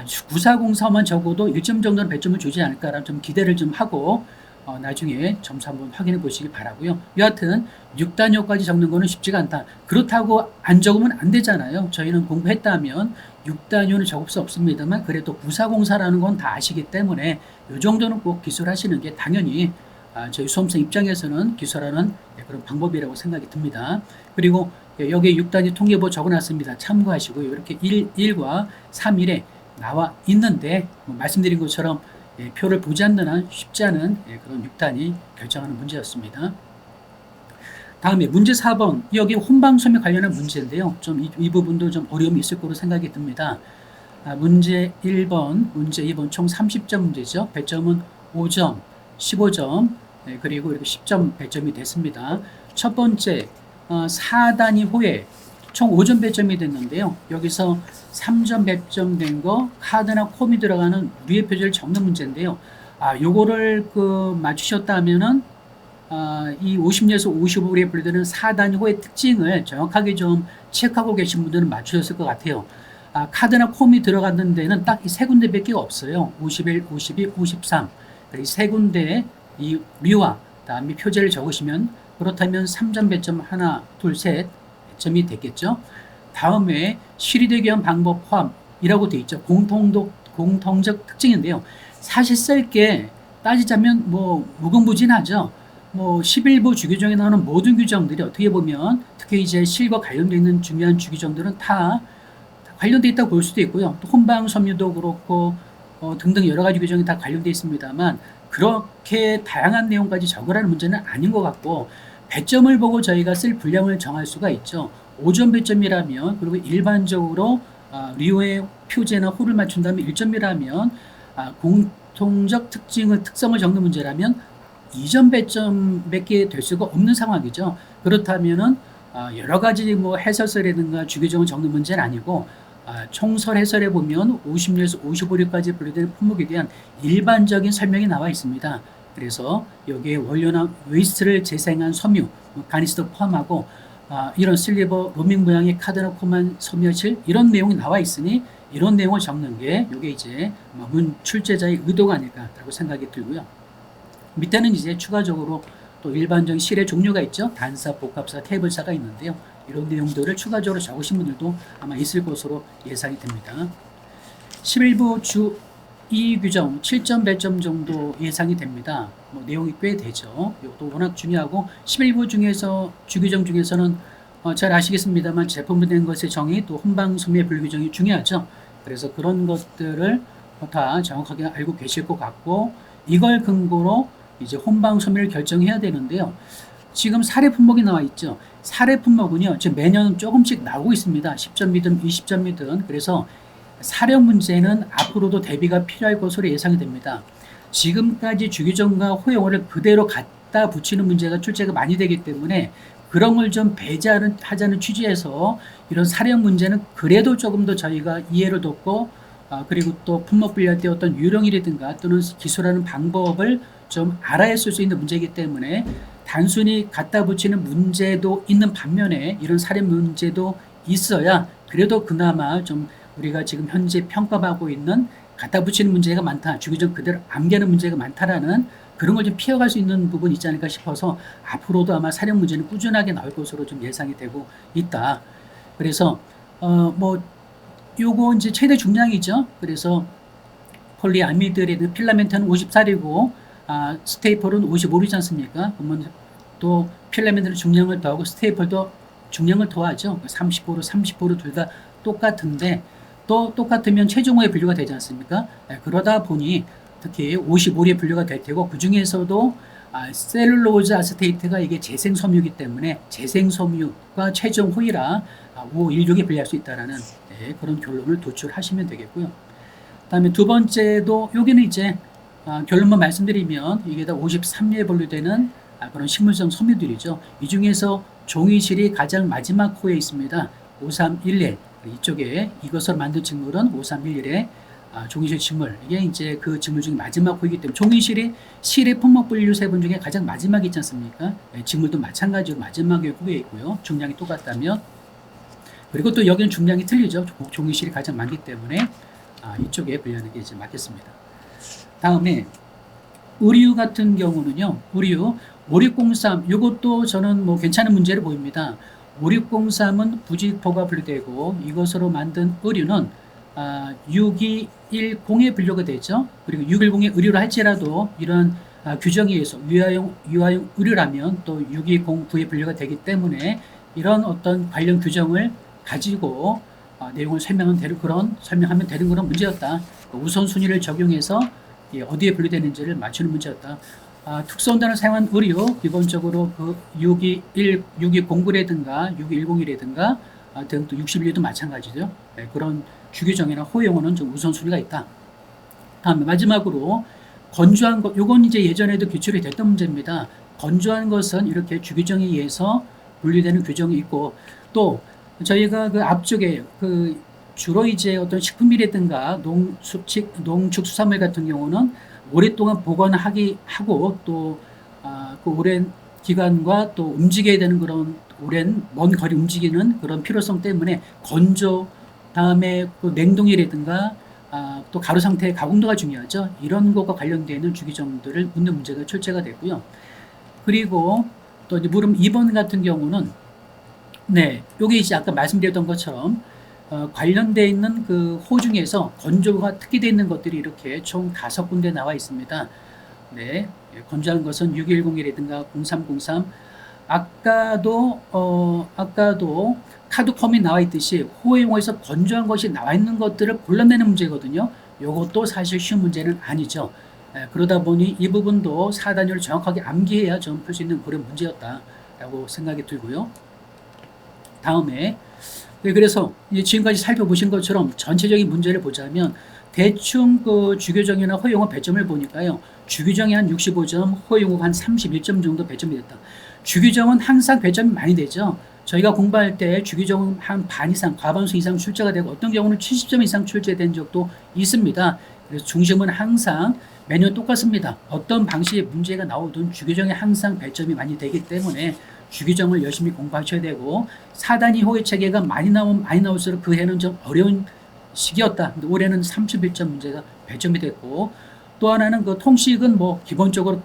940사만 적어도 1점 정도는 배점을 주지 않을까라는 좀 기대를 좀 하고 나중에 점수 한번 확인해 보시기 바라고요. 여하튼 6단위까지 적는 거는 쉽지가 않다. 그렇다고 안 적으면 안 되잖아요. 저희는 공부했다면 6단위는 적을 수 없습니다만 그래도 9404라는 건 다 아시기 때문에 이 정도는 꼭 기술하시는 게 당연히 저희 수험생 입장에서는 기술하는 그런 방법이라고 생각이 듭니다. 그리고 여기에 6단위 통계부 적어놨습니다. 참고하시고요. 이렇게 1과 3일에 나와 있는데 말씀드린 것처럼 표를 보지 않는 한 쉽지 않은 그런 6단위 결정하는 문제였습니다. 다음에 문제 4번 여기 혼방소멸 관련한 문제인데요. 좀 이 부분도 좀 어려움이 있을 거로 생각이 듭니다. 문제 1번, 문제 2번 총 30점 문제죠. 배점은 5점, 15점, 그리고 이렇게 10점 배점이 됐습니다. 첫 번째 4단위 후에 총 5점 배점이 됐는데요. 여기서 3점 배점된 거 카드나 콤이 들어가는 위의 표제를 적는 문제인데요. 요거를 맞추셨다 하면은 이 50에서 55에 분류되는 4단위 후의 특징을 정확하게 좀 체크하고 계신 분들은 맞추셨을 것 같아요. 카드나 콤이 들어가는 데는 딱 이 세 군데밖에 없어요. 51, 52, 53. 이 세 군데 이 위와 다음에 표제를 적으시면 그렇다면 3점 배점 하나, 둘, 셋 배점이 됐겠죠. 다음에 실이되기 위한 방법 포함이라고 되어 있죠. 공통적 특징인데요. 사실 쓸 게 따지자면 무궁무진하죠. 11부 주규정에 나오는 모든 규정들이 어떻게 보면 특히 이제 실과 관련되어 있는 중요한 주규정들은 다 관련되어 있다고 볼 수도 있고요. 또 혼방섬유도 그렇고 등등 여러 가지 규정이 다 관련되어 있습니다만 그렇게 다양한 내용까지 적으라는 문제는 아닌 것 같고 배점을 보고 저희가 쓸 분량을 정할 수가 있죠. 5점 배점이라면 그리고 일반적으로 리오의 표제나 호를 맞춘다면 1점이라면 공통적 특성을 적는 문제라면 2점 배점밖에 될 수가 없는 상황이죠. 그렇다면은 여러 가지 해설서라든가 주규정을 적는 문제는 아니고 총설 해설에 보면 50류에서 55류까지 분류되는 품목에 대한 일반적인 설명이 나와 있습니다. 그래서 여기에 원료나 웨이스트를 재생한 섬유, 가니스도 포함하고 이런 슬리버, 로밍 모양의 카드나 콤한 섬유실 이런 내용이 나와 있으니 이런 내용을 적는 게 이게 이제 문 출제자의 의도가 아닐까라고 생각이 들고요. 밑에는 이제 추가적으로 또 일반적인 실의 종류가 있죠. 단사, 복합사, 테이블사가 있는데요. 이런 내용들을 추가적으로 적으신 분들도 아마 있을 것으로 예상이 됩니다. 11부 주 2 규정 7점 배점 정도 예상이 됩니다. 내용이 꽤 되죠. 이것도 워낙 중요하고 11부 중에서 주규정 중에서는 잘 아시겠습니다만 제품화된 것의 정의 또 혼방섬유의 분류규정이 중요하죠. 그래서 그런 것들을 다 정확하게 알고 계실 것 같고 이걸 근거로 이제 혼방섬유를 결정해야 되는데요. 지금 사례 품목이 나와 있죠. 사례 품목은요. 지금 매년 조금씩 나오고 있습니다. 10점이든 20점이든 그래서 사례 문제는 앞으로도 대비가 필요할 것으로 예상이 됩니다. 지금까지 주규정과 호용어를 그대로 갖다 붙이는 문제가 출제가 많이 되기 때문에 그런 걸 좀 배제하자는 취지에서 이런 사례 문제는 그래도 조금 더 저희가 이해를 돕고 그리고 또 품목 분류할 때 어떤 유령이라든가 또는 기술하는 방법을 좀 알아야 쓸 수 있는 문제이기 때문에 단순히 갖다 붙이는 문제도 있는 반면에 이런 사례 문제도 있어야 그래도 그나마 좀 우리가 지금 현재 평가받고 있는 갖다 붙이는 문제가 많다, 주규정 그대로 암기하는 문제가 많다라는 그런 걸 좀 피해갈 수 있는 부분이 있지 않을까 싶어서 앞으로도 아마 사례 문제는 꾸준하게 나올 것으로 좀 예상이 되고 있다. 그래서 요거 이제 최대 중량이죠. 그래서 폴리아미드의 필라멘트는 54이고 스테이플은 55이지 않습니까? 그러면 또 필라멘트는 중량을 더하고 스테이플도 중량을 더하죠. 30호로 30호로 둘 다 똑같은데 또 똑같으면 최종호에 분류가 되지 않습니까? 그러다 보니 특히 55에 분류가 될 테고 그 중에서도 셀룰로즈 아세테이트가 이게 재생섬유이기 때문에 재생섬유가 최종 호이라 516에 분류할 수 있다라는 그런 결론을 도출하시면 되겠고요. 그다음에 두 번째도 여기는 이제 결론만 말씀드리면 이게 다 53류에 분류되는 그런 식물성 섬유들이죠. 이 중에서 종이실이 가장 마지막 호에 있습니다. 5311 이쪽에 이것을 만든 직물은 5311의 종이실 직물 이게 이제 그 직물 중에 마지막 호이기 때문에 종이실이 실의 품목 분류 세분 중에 가장 마지막에 있지 않습니까? 직물도 마찬가지로 마지막에 호에 있고요. 중량이 똑같다면 그리고 또 여기는 중량이 틀리죠. 종이실이 가장 많기 때문에 이쪽에 분류하는 게 이제 맞겠습니다. 다음에 의류 같은 경우는요. 의류 5603 이것도 저는 뭐 괜찮은 문제를 보입니다. 5603은 부직포가 분류되고 이것으로 만든 의류는 6210에 분류가 되죠. 그리고 610의 의류를 할지라도 이런 규정에 의해서 유아용 의류라면 또 6209에 분류가 되기 때문에 이런 어떤 관련 규정을 가지고 내용을 설명하면 되는 그런 문제였다. 우선순위를 적용해서 어디에 분류되는지를 맞추는 문제였다. 특수원단을 사용한 의류 기본적으로 그 6209라든가 6210이라든가 등 또 61도 마찬가지죠. 네, 그런 주규정이나 호용어는 좀 우선순위가 있다. 다음에 마지막으로 건조한 것, 요건 이제 예전에도 기출이 됐던 문제입니다. 건조한 것은 이렇게 주규정에 의해서 분류되는 규정이 있고 또 저희가 그 앞쪽에 그 주로 이제 어떤 식품이라든가 농축수산물 같은 경우는 오랫동안 보관하고 또 그 오랜 기간과 또 움직여야 되는 그런 오랜 먼 거리 움직이는 그런 필요성 때문에 건조 다음에 그 냉동이라든가 또 가루 상태의 가공도가 중요하죠. 이런 것과 관련되어 있는 주기정들을 묻는 문제가 출제가 됐고요. 그리고 또 이제 물음 2번 같은 경우는 요게 이제 아까 말씀드렸던 것처럼 관련되어 있는 그 호 중에서 건조가 특기되어 있는 것들이 이렇게 총 5군데 나와 있습니다. 건조한 것은 6210이라든가 0303 아까도 카드컴이 나와 있듯이 호의 용어에서 건조한 것이 나와 있는 것들을 골라내는 문제거든요. 이것도 사실 쉬운 문제는 아니죠. 그러다 보니 이 부분도 사단위를 정확하게 암기해야 좀 풀 수 있는 그런 문제였다라고 생각이 들고요. 다음에 그래서 지금까지 살펴보신 것처럼 전체적인 문제를 보자면 대충 그 주규정이나 허용어 배점을 보니까요. 주규정이 한 65점, 허용어가 한 31점 정도 배점이 됐다. 주규정은 항상 배점이 많이 되죠. 저희가 공부할 때 주규정은 한 반 이상, 과반수 이상 출제가 되고 어떤 경우는 70점 이상 출제된 적도 있습니다. 그래서 중심은 항상 매년 똑같습니다. 어떤 방식의 문제가 나오든 주규정에 항상 배점이 많이 되기 때문에 주규정을 열심히 공부하셔야 되고 4단위 호의 체계가 많이 나올수록 그 해는 좀 어려운 시기였다. 근데 올해는 31점 문제가 배점이 됐고 또 하나는 그 통식은 뭐 기본적으로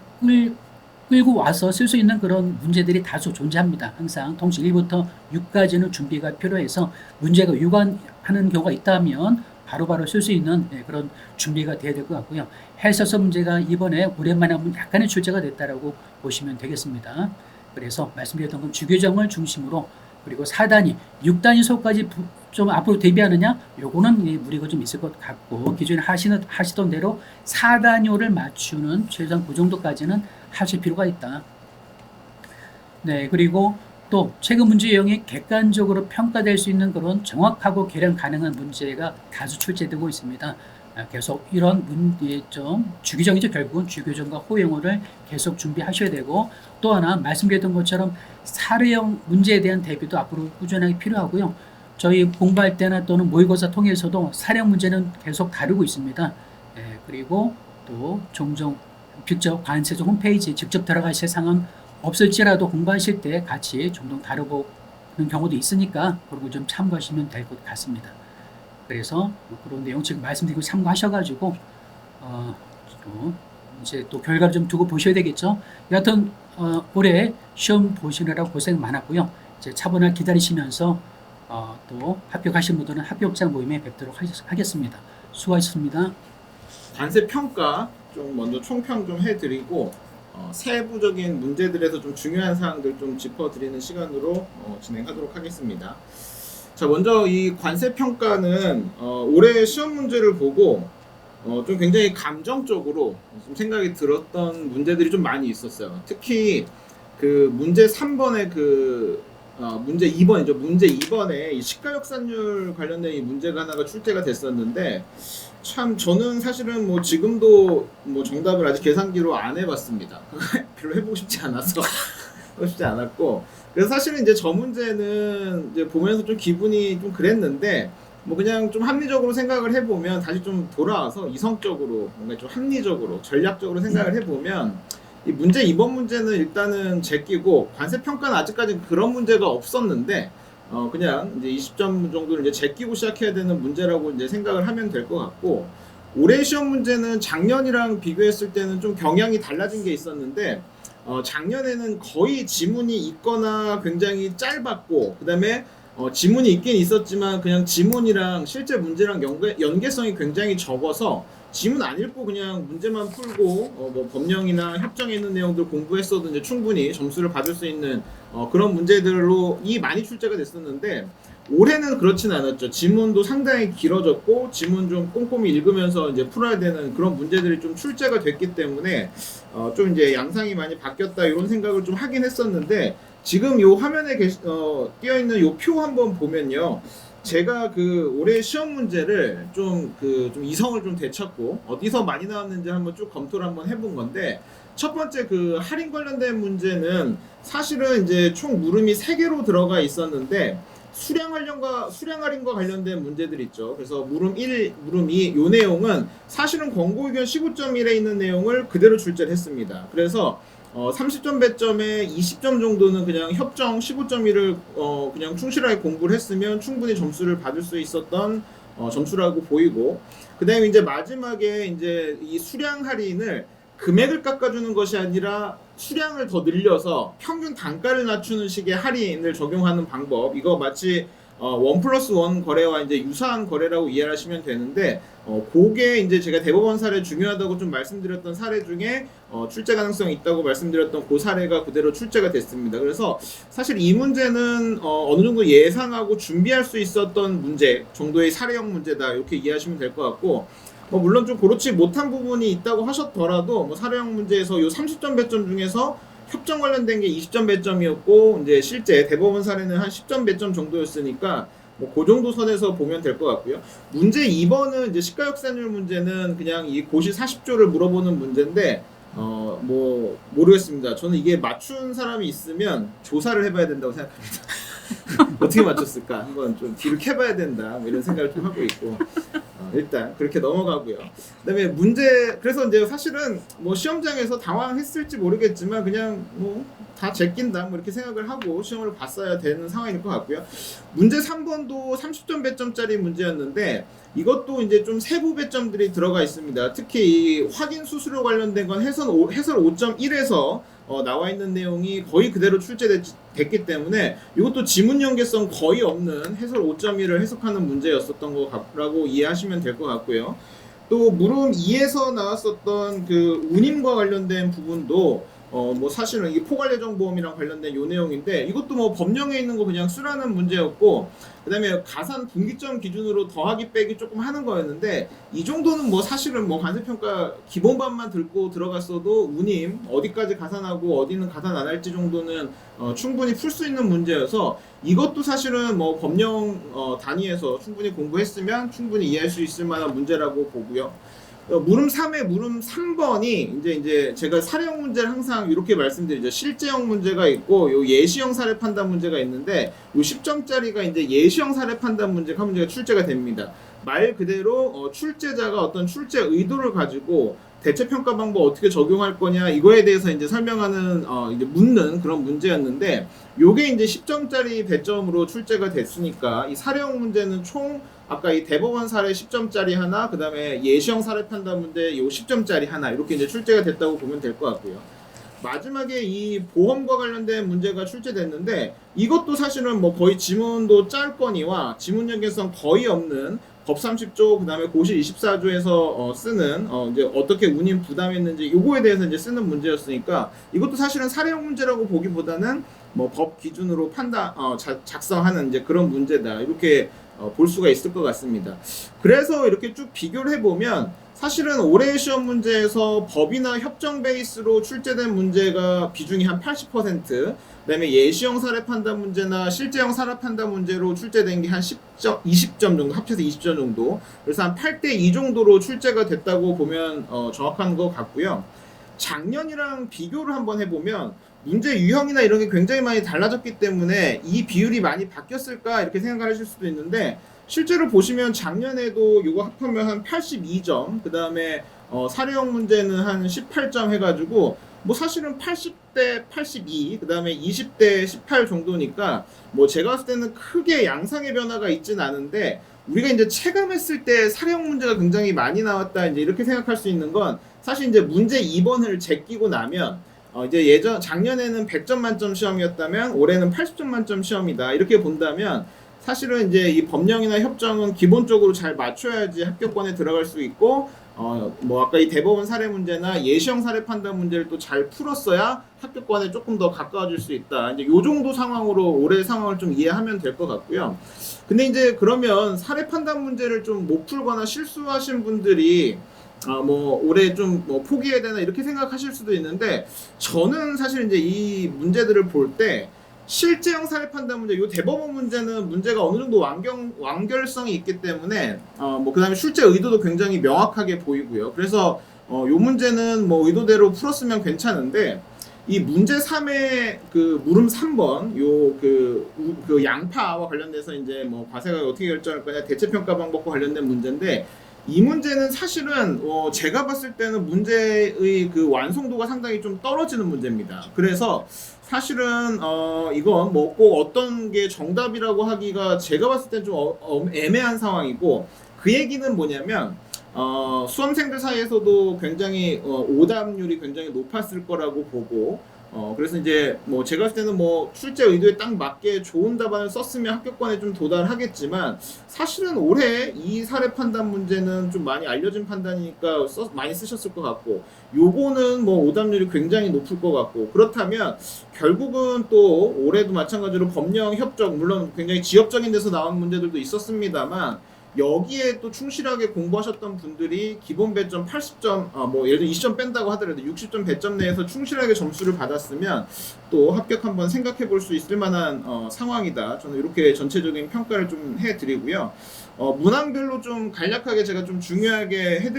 끌고 와서 쓸 수 있는 그런 문제들이 다소 존재합니다. 항상 통식 1부터 6까지는 준비가 필요해서 문제가 유관하는 경우가 있다면 바로바로 쓸 수 있는 그런 준비가 돼야 될 것 같고요. 해설서 문제가 이번에 오랜만에 한번 약간의 출제가 됐다라고 보시면 되겠습니다. 그래서 말씀드렸던 건 주규정을 중심으로 그리고 4단위, 6단위 수업까지 좀 앞으로 대비하느냐? 요거는 무리가 좀 있을 것 같고 기존에 하시던 대로 4단위를 맞추는 최소한 그 정도까지는 하실 필요가 있다. 그리고 또 최근 문제 유형이 객관적으로 평가될 수 있는 그런 정확하고 계량 가능한 문제가 다수 출제되고 있습니다. 계속 이런 문제점, 주규정이죠. 결국은 주규정과 호용어를 계속 준비하셔야 되고 또 하나 말씀드렸던 것처럼 사례형 문제에 대한 대비도 앞으로 꾸준하게 필요하고요. 저희 공부할 때나 또는 모의고사 통해서도 사례형 문제는 계속 다루고 있습니다. 그리고 또 종종 직접 관세조 홈페이지에 직접 들어가실 상황 없을지라도 공부하실 때 같이 종종 다루보는 경우도 있으니까 그런 거 좀 참고하시면 될 것 같습니다. 그래서 그런 내용 지금 말씀드리고 참고하셔가지고 또 이제 또 결과를 좀 두고 보셔야 되겠죠. 여하튼 올해 시험 보시느라 고생 많았고요. 이제 차분하게 기다리시면서 또 합격하신 분들은 합격자 모임에 뵙도록 하겠습니다. 수고하셨습니다. 관세 평가 좀 먼저 총평 좀 해드리고 세부적인 문제들에서 좀 중요한 사항들 좀 짚어드리는 시간으로 진행하도록 하겠습니다. 자, 먼저 이 관세 평가는 올해 시험 문제를 보고 좀 굉장히 감정적으로 좀 생각이 들었던 문제들이 좀 많이 있었어요. 특히 그 문제 3번의 그 문제 2번이죠. 문제 2번에 이 시가역산율 관련된 이 문제가 하나가 출제가 됐었는데 참 저는 사실은 뭐 지금도 뭐 정답을 아직 계산기로 안 해봤습니다. 별로 해보고 싶지 않아서 해보고 싶지 않았고 그래서 사실은 이제 저 문제는 이제 보면서 좀 기분이 좀 그랬는데 뭐 그냥 좀 합리적으로 생각을 해보면 다시 좀 돌아와서 이성적으로 뭔가 좀 합리적으로 전략적으로 생각을 해보면 이 문제 2번 문제는 일단은 제끼고 관세 평가는 아직까지 그런 문제가 없었는데 그냥 이제 20점 정도를 이제 제끼고 시작해야 되는 문제라고 이제 생각을 하면 될 것 같고, 올해 시험 문제는 작년이랑 비교했을 때는 좀 경향이 달라진 게 있었는데, 작년에는 거의 지문이 있거나 굉장히 짧았고, 그다음에 지문이 있긴 있었지만 그냥 지문이랑 실제 문제랑 연계성이 굉장히 적어서 지문 안 읽고 그냥 문제만 풀고 뭐 법령이나 협정에 있는 내용들 공부했어도 이제 충분히 점수를 받을 수 있는 그런 문제들로 많이 출제가 됐었는데, 올해는 그렇진 않았죠. 지문도 상당히 길어졌고 지문 좀 꼼꼼히 읽으면서 이제 풀어야 되는 그런 문제들이 좀 출제가 됐기 때문에 좀 이제 양상이 많이 바뀌었다 이런 생각을 좀 하긴 했었는데, 지금 요 화면에 띄어 있는 요 표 한번 보면요, 제가 그 올해 시험 문제를 좀 이성을 좀 되찾고 어디서 많이 나왔는지 한번 쭉 검토를 한번 해본 건데, 첫 번째 그 할인 관련된 문제는 사실은 이제 총 물음이 3개로 들어가 있었는데, 수량 할인과 관련된 문제들 있죠. 그래서 물음 1, 물음 2, 요 내용은 사실은 권고 의견 15.1에 있는 내용을 그대로 출제를 했습니다. 그래서 30점 배점에 20점 정도는 그냥 협정 15.1을 그냥 충실하게 공부를 했으면 충분히 점수를 받을 수 있었던 점수라고 보이고, 그다음에 이제 마지막에 이제 이 수량 할인을 금액을 깎아주는 것이 아니라 수량을 더 늘려서 평균 단가를 낮추는 식의 할인을 적용하는 방법, 이거 마치 1+1 거래와 이제 유사한 거래라고 이해하시면 되는데, 그게 이제 제가 대법원 사례 중요하다고 좀 말씀드렸던 사례 중에 출제 가능성이 있다고 말씀드렸던 그 사례가 그대로 출제가 됐습니다. 그래서 사실 이 문제는 어느 정도 예상하고 준비할 수 있었던 문제 정도의 사례형 문제다 이렇게 이해하시면 될 것 같고, 물론 좀 그렇지 못한 부분이 있다고 하셨더라도 사례형 문제에서 요 30점 배점 중에서 협정 관련된 게 20점 배점이었고, 이제 실제 대법원 사례는 한 10점 배점 정도였으니까 그 정도 선에서 보면 될 것 같고요. 문제 2번은 이제 시가 역산율 문제는 그냥 이 고시 40조를 물어보는 문제인데, 모르겠습니다. 저는 이게 맞춘 사람이 있으면 조사를 해봐야 된다고 생각합니다. 어떻게 맞췄을까? 한번 좀 뒤를 캐봐야 된다. 이런 생각을 좀 하고 있고, 일단 그렇게 넘어가고요. 그다음에 문제, 그래서 이제 사실은 시험장에서 당황했을지 모르겠지만 그냥 다 제낀다 이렇게 생각을 하고 시험을 봤어야 되는 상황일 것 같고요. 문제 3번도 30점 배점짜리 문제였는데, 이것도 이제 좀 세부 배점들이 들어가 있습니다. 특히 이 확인 수수료 관련된 건 해설 5.1에서 나와 있는 내용이 거의 그대로 출제됐기 때문에 이것도 지문 연계성 거의 없는 해설 5.1을 해석하는 문제였었던 거라고 이해하시면 될 것 같고요. 또 물음 2에서 나왔었던 그 운임과 관련된 부분도 사실은 이게 포괄예정보험이랑 관련된 요 내용인데, 이것도 법령에 있는 거 그냥 쓰라는 문제였고, 그다음에 가산 분기점 기준으로 더하기 빼기 조금 하는 거였는데, 이 정도는 사실은 관세평가 기본반만 듣고 들어갔어도 운임 어디까지 가산하고 어디는 가산 안 할지 정도는 충분히 풀 수 있는 문제여서, 이것도 사실은 법령 단위에서 충분히 공부했으면 충분히 이해할 수 있을 만한 문제라고 보고요. 물음 3의 물음 3번이 이제 제가 사례형 문제를 항상 이렇게 말씀드리죠. 실제형 문제가 있고 요 예시형 사례 판단 문제가 있는데, 요 10점짜리가 이제 예시형 사례 판단 문제가 한 문제가 출제가 됩니다. 말 그대로 출제자가 어떤 출제 의도를 가지고 대체 평가 방법 어떻게 적용할 거냐 이거에 대해서 이제 설명하는 이제 묻는 그런 문제였는데, 요게 이제 10점짜리 배점으로 출제가 됐으니까 이 사례형 문제는 총 아까 이 대법원 사례 10점짜리 하나, 그다음에 예시형 사례 판단 문제 요 10점짜리 하나 이렇게 이제 출제가 됐다고 보면 될 것 같고요. 마지막에 이 보험과 관련된 문제가 출제됐는데, 이것도 사실은 거의 지문도 짧거니와 지문 연계성 거의 없는 법 30조 그다음에 고시 24조에서 쓰는 이제 어떻게 운임 부담했는지 요거에 대해서 이제 쓰는 문제였으니까, 이것도 사실은 사례형 문제라고 보기보다는 법 기준으로 판단 작성하는 이제 그런 문제다 이렇게 볼 수가 있을 것 같습니다. 그래서 이렇게 쭉 비교를 해보면 사실은 올해의 시험 문제에서 법이나 협정 베이스로 출제된 문제가 비중이 한 80%, 그다음에 예시형 사례 판단 문제나 실제형 사례 판단 문제로 출제된 게 한 10점, 20점 정도, 합쳐서 20점 정도, 그래서 한 8대2 정도로 출제가 됐다고 보면 정확한 것 같고요. 작년이랑 비교를 한번 해보면 문제 유형이나 이런 게 굉장히 많이 달라졌기 때문에 이 비율이 많이 바뀌었을까 이렇게 생각을 하실 수도 있는데, 실제로 보시면 작년에도 이거 합하면 한 82점, 그 다음에 사례형 문제는 한 18점 해가지고 사실은 80 10대 82, 그 다음에 20대 18 정도니까 뭐 제가 봤을 때는 크게 양상의 변화가 있진 않은데 우리가 이제 체감했을 때 사례형 문제가 굉장히 많이 나왔다 이제 이렇게 생각할 수 있는 건 사실 이제 문제 2번을 제끼고 나면 이제 작년에는 100점 만점 시험이었다면 올해는 80점 만점 시험이다 이렇게 본다면 사실은 이제 이 법령이나 협정은 기본적으로 잘 맞춰야지 합격권에 들어갈 수 있고 뭐 아까 이 대법원 사례 문제나 예시형 사례 판단 문제를 또 잘 풀었어야 합격권에 조금 더 가까워질 수 있다. 이제 요 정도 상황으로 올해 상황을 좀 이해하면 될 것 같고요. 근데 이제 그러면 사례 판단 문제를 좀 못 풀거나 실수하신 분들이 뭐 올해 좀 뭐 포기해야 되나 이렇게 생각하실 수도 있는데 저는 사실 이제 이 문제들을 볼 때 실제형 사례 판단 문제, 이 대법원 문제는 문제가 어느 정도 완결성이 있기 때문에 뭐 그다음에 실제 의도도 굉장히 명확하게 보이고요. 그래서 요 문제는 뭐 의도대로 풀었으면 괜찮은데 이 문제 3의 그 물음 3번 요 그 양파와 관련돼서 이제 뭐 과세가 어떻게 결정할 거냐 대체 평가 방법과 관련된 문제인데 이 문제는 사실은 제가 봤을 때는 문제의 그 완성도가 상당히 좀 떨어지는 문제입니다. 그래서 사실은 이건 뭐 꼭 어떤 게 정답이라고 하기가 제가 봤을 때 좀 애매한 상황이고 그 얘기는 뭐냐면 수험생들 사이에서도 굉장히 오답률이 굉장히 높았을 거라고 보고 그래서 이제 뭐 제가 봤을 때는 뭐 출제 의도에 딱 맞게 좋은 답안을 썼으면 합격권에 좀 도달하겠지만 사실은 올해 이 사례 판단 문제는 좀 많이 알려진 판단이니까 많이 쓰셨을 것 같고 요거는 뭐 오답률이 굉장히 높을 것 같고 그렇다면 결국은 또 올해도 마찬가지로 법령 협정 물론 굉장히 지역적인 데서 나온 문제들도 있었습니다만 여기에 또 충실하게 공부하셨던 분들이 기본 배점 80점, 뭐 예를 들어 20점 뺀다고 하더라도 60점 배점 내에서 충실하게 점수를 받았으면 또 합격 한번 생각해 볼 수 있을 만한 상황이다. 저는 이렇게 전체적인 평가를 좀 해드리고요. 문항별로 좀 간략하게 제가 좀 중요하게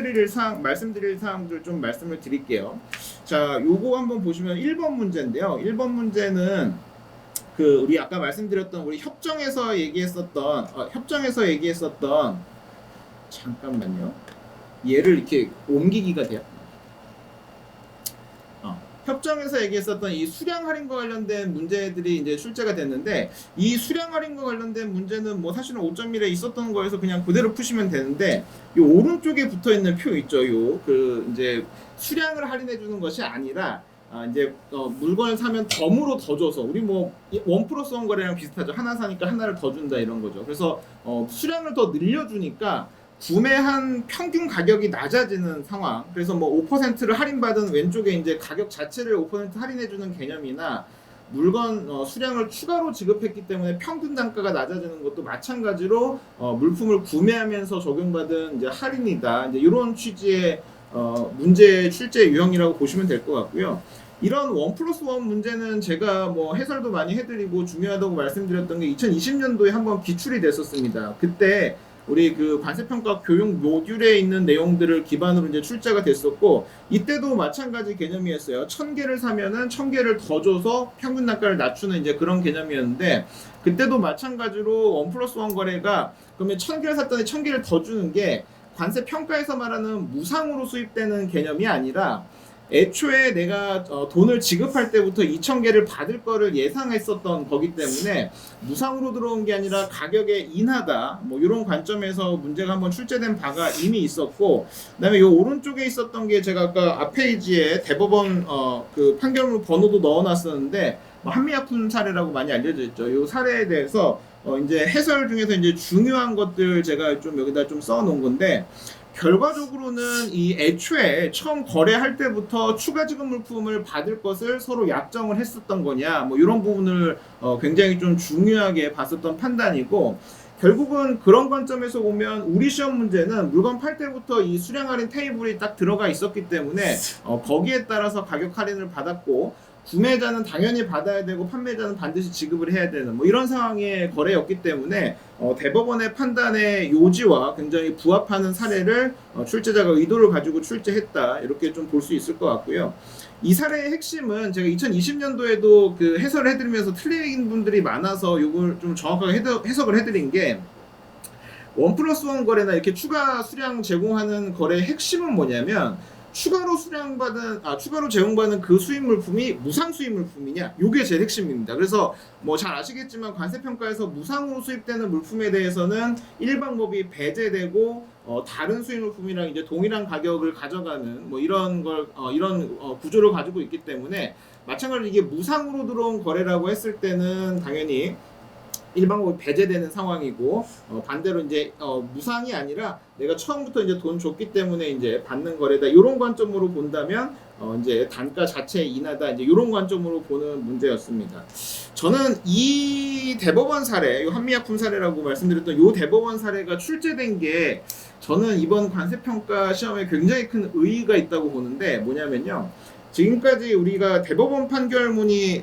말씀드릴 사항들 좀 말씀을 드릴게요. 자, 요거 한번 보시면 1번 문제인데요. 1번 문제는 우리 아까 말씀드렸던 우리 협정에서 얘기했었던 잠깐만요. 얘를 이렇게 옮기기가 돼요. 협정에서 얘기했었던 이 수량 할인과 관련된 문제들이 이제 출제가 됐는데 이 수량 할인과 관련된 문제는 뭐 사실은 5.1에 있었던 거에서 그냥 그대로 푸시면 되는데 이 오른쪽에 붙어 있는 표 있죠. 이제 수량을 할인해 주는 것이 아니라 이제 물건을 사면 덤으로 더 줘서 우리 뭐 1+1 거래랑 비슷하죠. 하나 사니까 하나를 더 준다 이런 거죠. 그래서 수량을 더 늘려주니까 구매한 평균 가격이 낮아지는 상황. 그래서 뭐 5%를 할인받은 왼쪽에 이제 가격 자체를 5% 할인해주는 개념이나 물건 수량을 추가로 지급했기 때문에 평균 단가가 낮아지는 것도 마찬가지로 물품을 구매하면서 적용받은 이제 할인이다. 이제 이런 취지의 문제 출제 유형이라고 보시면 될 것 같고요. 이런 1+1 문제는 제가 뭐 해설도 많이 해드리고 중요하다고 말씀드렸던 게 2020년도에 한번 기출이 됐었습니다. 그때 우리 그 관세평가 교육 모듈에 있는 내용들을 기반으로 이제 출제가 됐었고 이때도 마찬가지 개념이었어요. 1000개를 사면은 1000개를 더 줘서 평균 단가를 낮추는 이제 그런 개념이었는데 그때도 마찬가지로 1+1 거래가 그러면 1000개를 샀더니 1000개를 더 주는 게 관세 평가에서 말하는 무상으로 수입되는 개념이 아니라 애초에 내가 돈을 지급할 때부터 2,000개를 받을 거를 예상했었던 거기 때문에 무상으로 들어온 게 아니라 가격에 인하다 뭐 이런 관점에서 문제가 한번 출제된 바가 이미 있었고 그다음에 이 오른쪽에 있었던 게 제가 아까 앞 페이지에 대법원 그 판결문 번호도 넣어놨었는데 뭐 한미약품 사례라고 많이 알려져 있죠. 이 사례에 대해서 이제 해설 중에서 이제 중요한 것들 제가 좀 여기다 좀 써놓은 건데 결과적으로는 이 애초에 처음 거래할 때부터 추가 지급 물품을 받을 것을 서로 약정을 했었던 거냐 뭐 이런 부분을 굉장히 좀 중요하게 봤었던 판단이고 결국은 그런 관점에서 보면 우리 시험 문제는 물건 팔 때부터 이 수량 할인 테이블이 딱 들어가 있었기 때문에 거기에 따라서 가격 할인을 받았고 구매자는 당연히 받아야 되고 판매자는 반드시 지급을 해야 되는 뭐 이런 상황의 거래였기 때문에 대법원의 판단의 요지와 굉장히 부합하는 사례를 출제자가 의도를 가지고 출제했다 이렇게 좀 볼 수 있을 것 같고요. 이 사례의 핵심은 제가 2020년도에도 그 해설을 해드리면서 틀린 분들이 많아서 이걸 좀 정확하게 해석을 해드린 게 1+1 거래나 이렇게 추가 수량 제공하는 거래의 핵심은 뭐냐면 추가로 제공받은 그 수입 물품이 무상 수입 물품이냐? 요게 제일 핵심입니다. 그래서 뭐 잘 아시겠지만 관세 평가에서 무상으로 수입되는 물품에 대해서는 일방법이 배제되고 다른 수입 물품이랑 이제 동일한 가격을 가져가는 뭐 이런 구조를 가지고 있기 때문에 마찬가지로 이게 무상으로 들어온 거래라고 했을 때는 당연히 일방법이 배제되는 상황이고 반대로 이제 무상이 아니라 내가 처음부터 이제 돈 줬기 때문에 이제 받는 거래다 이런 관점으로 본다면 이제 단가 자체 인하다 이제 이런 관점으로 보는 문제였습니다. 저는 이 대법원 사례, 이 한미약품 사례라고 말씀드렸던 이 대법원 사례가 출제된 게 저는 이번 관세평가 시험에 굉장히 큰 의의가 있다고 보는데 뭐냐면요. 지금까지 우리가 대법원 판결문이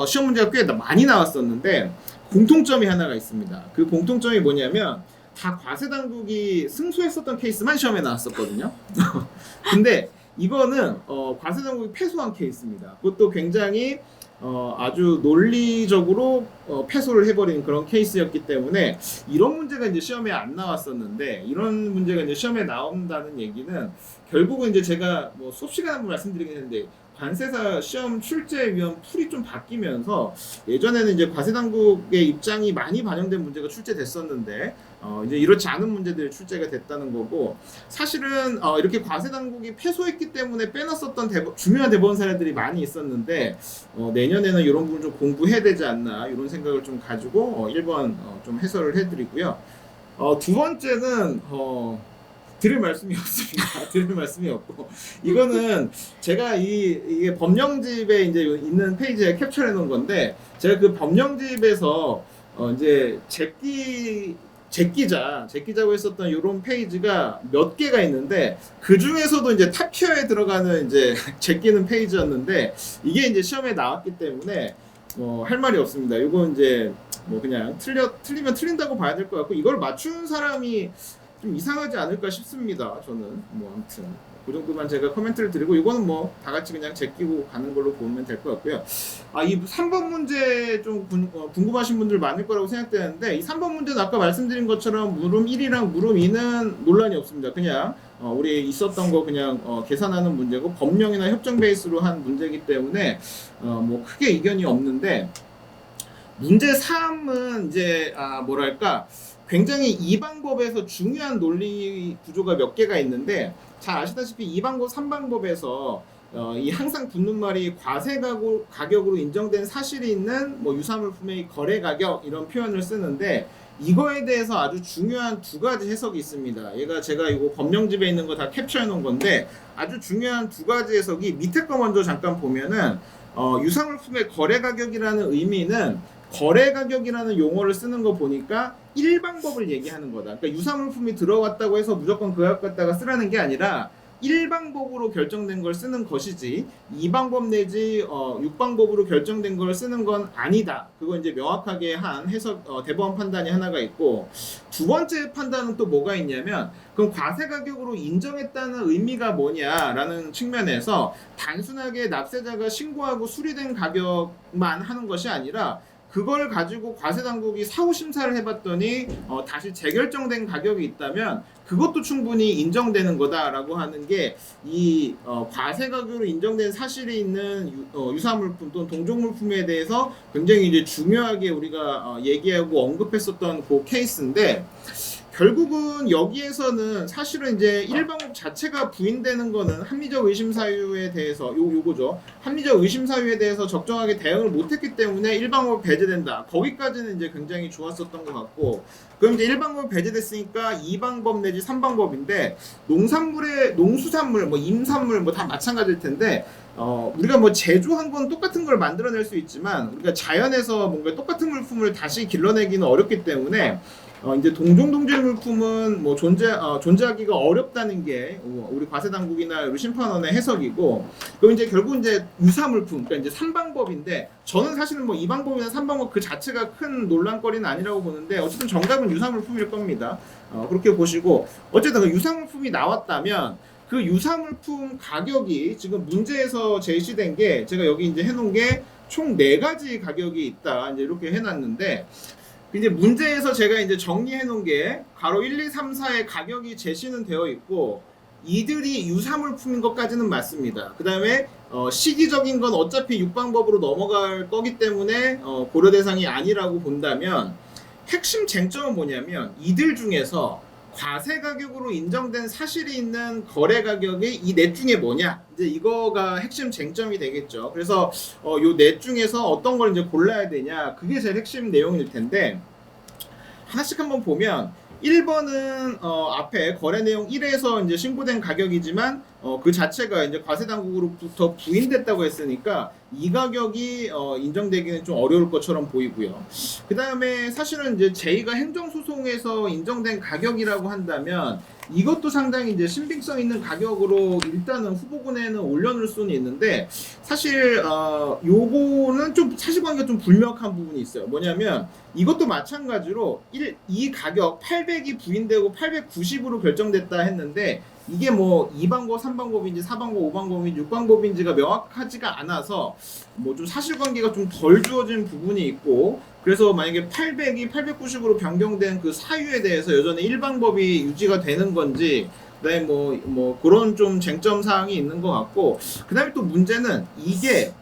시험 문제가 꽤 많이 나왔었는데 공통점이 하나가 있습니다. 그 공통점이 뭐냐면 다 과세 당국이 승소했었던 케이스만 시험에 나왔었거든요. 근데 이거는 과세 당국이 패소한 케이스입니다. 그것도 굉장히 아주 논리적으로 패소를 해버린 그런 케이스였기 때문에 이런 문제가 이제 시험에 안 나왔었는데 이런 문제가 이제 시험에 나온다는 얘기는 결국은 이제 제가 뭐 수업 시간에 한번 말씀드리긴 했는데 관세사 시험 출제위원 풀이 좀 바뀌면서 예전에는 이제 과세 당국의 입장이 많이 반영된 문제가 출제됐었는데 이제 이렇지 않은 문제들이 출제가 됐다는 거고 사실은 이렇게 과세 당국이 패소했기 때문에 빼놨었던 중요한 대법원 사례들이 많이 있었는데 내년에는 이런 부분 좀 공부해야 되지 않나 이런 생각을 좀 가지고 1번 좀 해설을 해드리고요. 두 번째는 드릴 말씀이 없습니다. 드릴 말씀이 없고 이거는 제가 이게 법령집에 이제 있는 페이지에 캡처해 놓은 건데 제가 그 법령집에서 이제 제끼자고 했었던 이런 페이지가 몇 개가 있는데 그 중에서도 이제 탑티어에 들어가는 이제 제끼는 페이지였는데 이게 이제 시험에 나왔기 때문에 할 말이 없습니다. 이거 이제 뭐 그냥 틀리면 틀린다고 봐야 될 것 같고 이걸 맞춘 사람이 좀 이상하지 않을까 싶습니다. 저는 뭐 아무튼 그 정도만 제가 코멘트를 드리고 이거는 뭐 다 같이 그냥 제끼고 가는 걸로 보면 될 것 같고요. 이 3번 문제 좀 궁금하신 분들 많을 거라고 생각되는데 이 3번 문제는 아까 말씀드린 것처럼 물음 1이랑 물음 2는 논란이 없습니다. 그냥 우리 있었던 거 그냥 계산하는 문제고 법령이나 협정 베이스로 한 문제이기 때문에 뭐 크게 이견이 없는데 문제 3은 이제 뭐랄까 굉장히 이 방법에서 중요한 논리 구조가 몇 개가 있는데 잘 아시다시피 이 방법 3방법에서 이 항상 붙는 말이 과세 가격으로 인정된 사실이 있는 뭐 유사물품의 거래 가격 이런 표현을 쓰는데 이거에 대해서 아주 중요한 두 가지 해석이 있습니다. 제가 이거 법령집에 있는 거 다 캡처해 놓은 건데 아주 중요한 두 가지 해석이 밑에 거 먼저 잠깐 보면은 유사물품의 거래 가격이라는 의미는 거래 가격이라는 용어를 쓰는 거 보니까 일방법을 얘기하는 거다. 그러니까 유사물품이 들어왔다고 해서 무조건 그 값 갖다가 쓰라는 게 아니라 일방법으로 결정된 걸 쓰는 것이지 이방법 내지 육방법으로 결정된 걸 쓰는 건 아니다. 그거 이제 명확하게 한 해석 대법원 판단이 하나가 있고 두 번째 판단은 또 뭐가 있냐면 그럼 과세 가격으로 인정했다는 의미가 뭐냐라는 측면에서 단순하게 납세자가 신고하고 수리된 가격만 하는 것이 아니라 그걸 가지고 과세 당국이 사후 심사를 해봤더니 다시 재결정된 가격이 있다면 그것도 충분히 인정되는 거다라고 하는 게 이 과세 가격으로 인정된 사실이 있는 유사물품 또는 동종물품에 대해서 굉장히 이제 중요하게 우리가 얘기하고 언급했었던 그 케이스인데. 결국은 여기에서는 사실은 이제 일방법 자체가 부인되는 거는 합리적 의심 사유에 대해서 요거죠. 합리적 의심 사유에 대해서 적정하게 대응을 못했기 때문에 일방법 배제된다. 거기까지는 이제 굉장히 좋았었던 것 같고 그럼 이제 일방법 배제됐으니까 2방법 내지 3방법인데 농수산물, 뭐 임산물 뭐 다 마찬가지일 텐데 우리가 뭐 제조한 건 똑같은 걸 만들어낼 수 있지만 우리가 자연에서 뭔가 똑같은 물품을 다시 길러내기는 어렵기 때문에 이제 동종동질 물품은 뭐 존재하기가 어렵다는 게 우리 과세 당국이나 우리 심판원의 해석이고 그럼 이제 결국 이제 유사물품 그러니까 이제 3방법인데 저는 사실은 뭐 2방법이나 3방법 그 자체가 큰 논란거리는 아니라고 보는데 어쨌든 정답은 유사물품일 겁니다. 그렇게 보시고 어쨌든 그 유사물품이 나왔다면 그 유사물품 가격이 지금 문제에서 제시된 게 제가 여기 이제 해놓은 게 총 4가지 가격이 있다 이제 이렇게 해놨는데 이제 문제에서 제가 이제 정리해 놓은 게 가로 1, 2, 3, 4의 가격이 제시는 되어 있고 이들이 유사물품인 것까지는 맞습니다. 그 다음에 시기적인 건 어차피 육방법으로 넘어갈 거기 때문에 고려 대상이 아니라고 본다면 핵심 쟁점은 뭐냐면 이들 중에서 과세 가격으로 인정된 사실이 있는 거래 가격이 이 넷 중에 뭐냐, 이제 이거가 핵심 쟁점이 되겠죠. 그래서 요 넷 중에서 어떤 걸 이제 골라야 되냐, 그게 제일 핵심 내용일 텐데 하나씩 한번 보면 1번은 앞에 거래 내용 1에서 이제 신고된 가격이지만 그 자체가 이제 과세 당국으로부터 부인됐다고 했으니까 이 가격이 인정되기는 좀 어려울 것처럼 보이고요. 그 다음에 사실은 이제 제2가 행정소송에서 인정된 가격이라고 한다면 이것도 상당히 이제 신빙성 있는 가격으로 일단은 후보군에는 올려놓을 수는 있는데 사실 요거는 좀 사실관계가 좀 불명확한 부분이 있어요. 뭐냐면 이것도 마찬가지로 이 가격 800이 부인되고 890으로 결정됐다 했는데 이게 뭐 2방법, 3방법인지 4방법, 5방법인지 6방법인지가 명확하지가 않아서 뭐 좀 사실관계가 좀 덜 주어진 부분이 있고, 그래서 만약에 800이 890으로 변경된 그 사유에 대해서 여전히 1방법이 유지가 되는 건지, 그다음에 뭐 그런 좀 쟁점 사항이 있는 것 같고, 그다음에 또 문제는 이게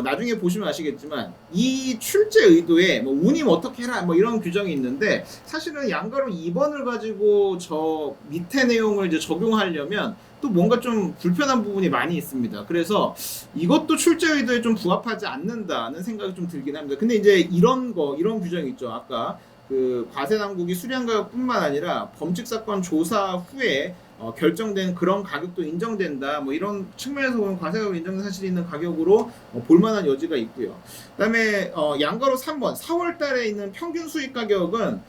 나중에 보시면 아시겠지만 이 출제 의도에 뭐 운임 어떻게 해라 뭐 이런 규정이 있는데 사실은 양가로 2번을 가지고 저 밑에 내용을 이제 적용하려면 또 뭔가 좀 불편한 부분이 많이 있습니다. 그래서 이것도 출제 의도에 좀 부합하지 않는다는 생각이 좀 들긴 합니다. 근데 이제 이런 규정이 있죠. 아까 그 과세 당국이 수량 가격뿐만 아니라 범칙 사건 조사 후에 결정된 그런 가격도 인정된다. 뭐 이런 측면에서 보면 과세 가격 인정된 사실이 있는 가격으로 볼만한 여지가 있고요. 그다음에 양가로 3번 4월달에 있는 평균 수익 가격은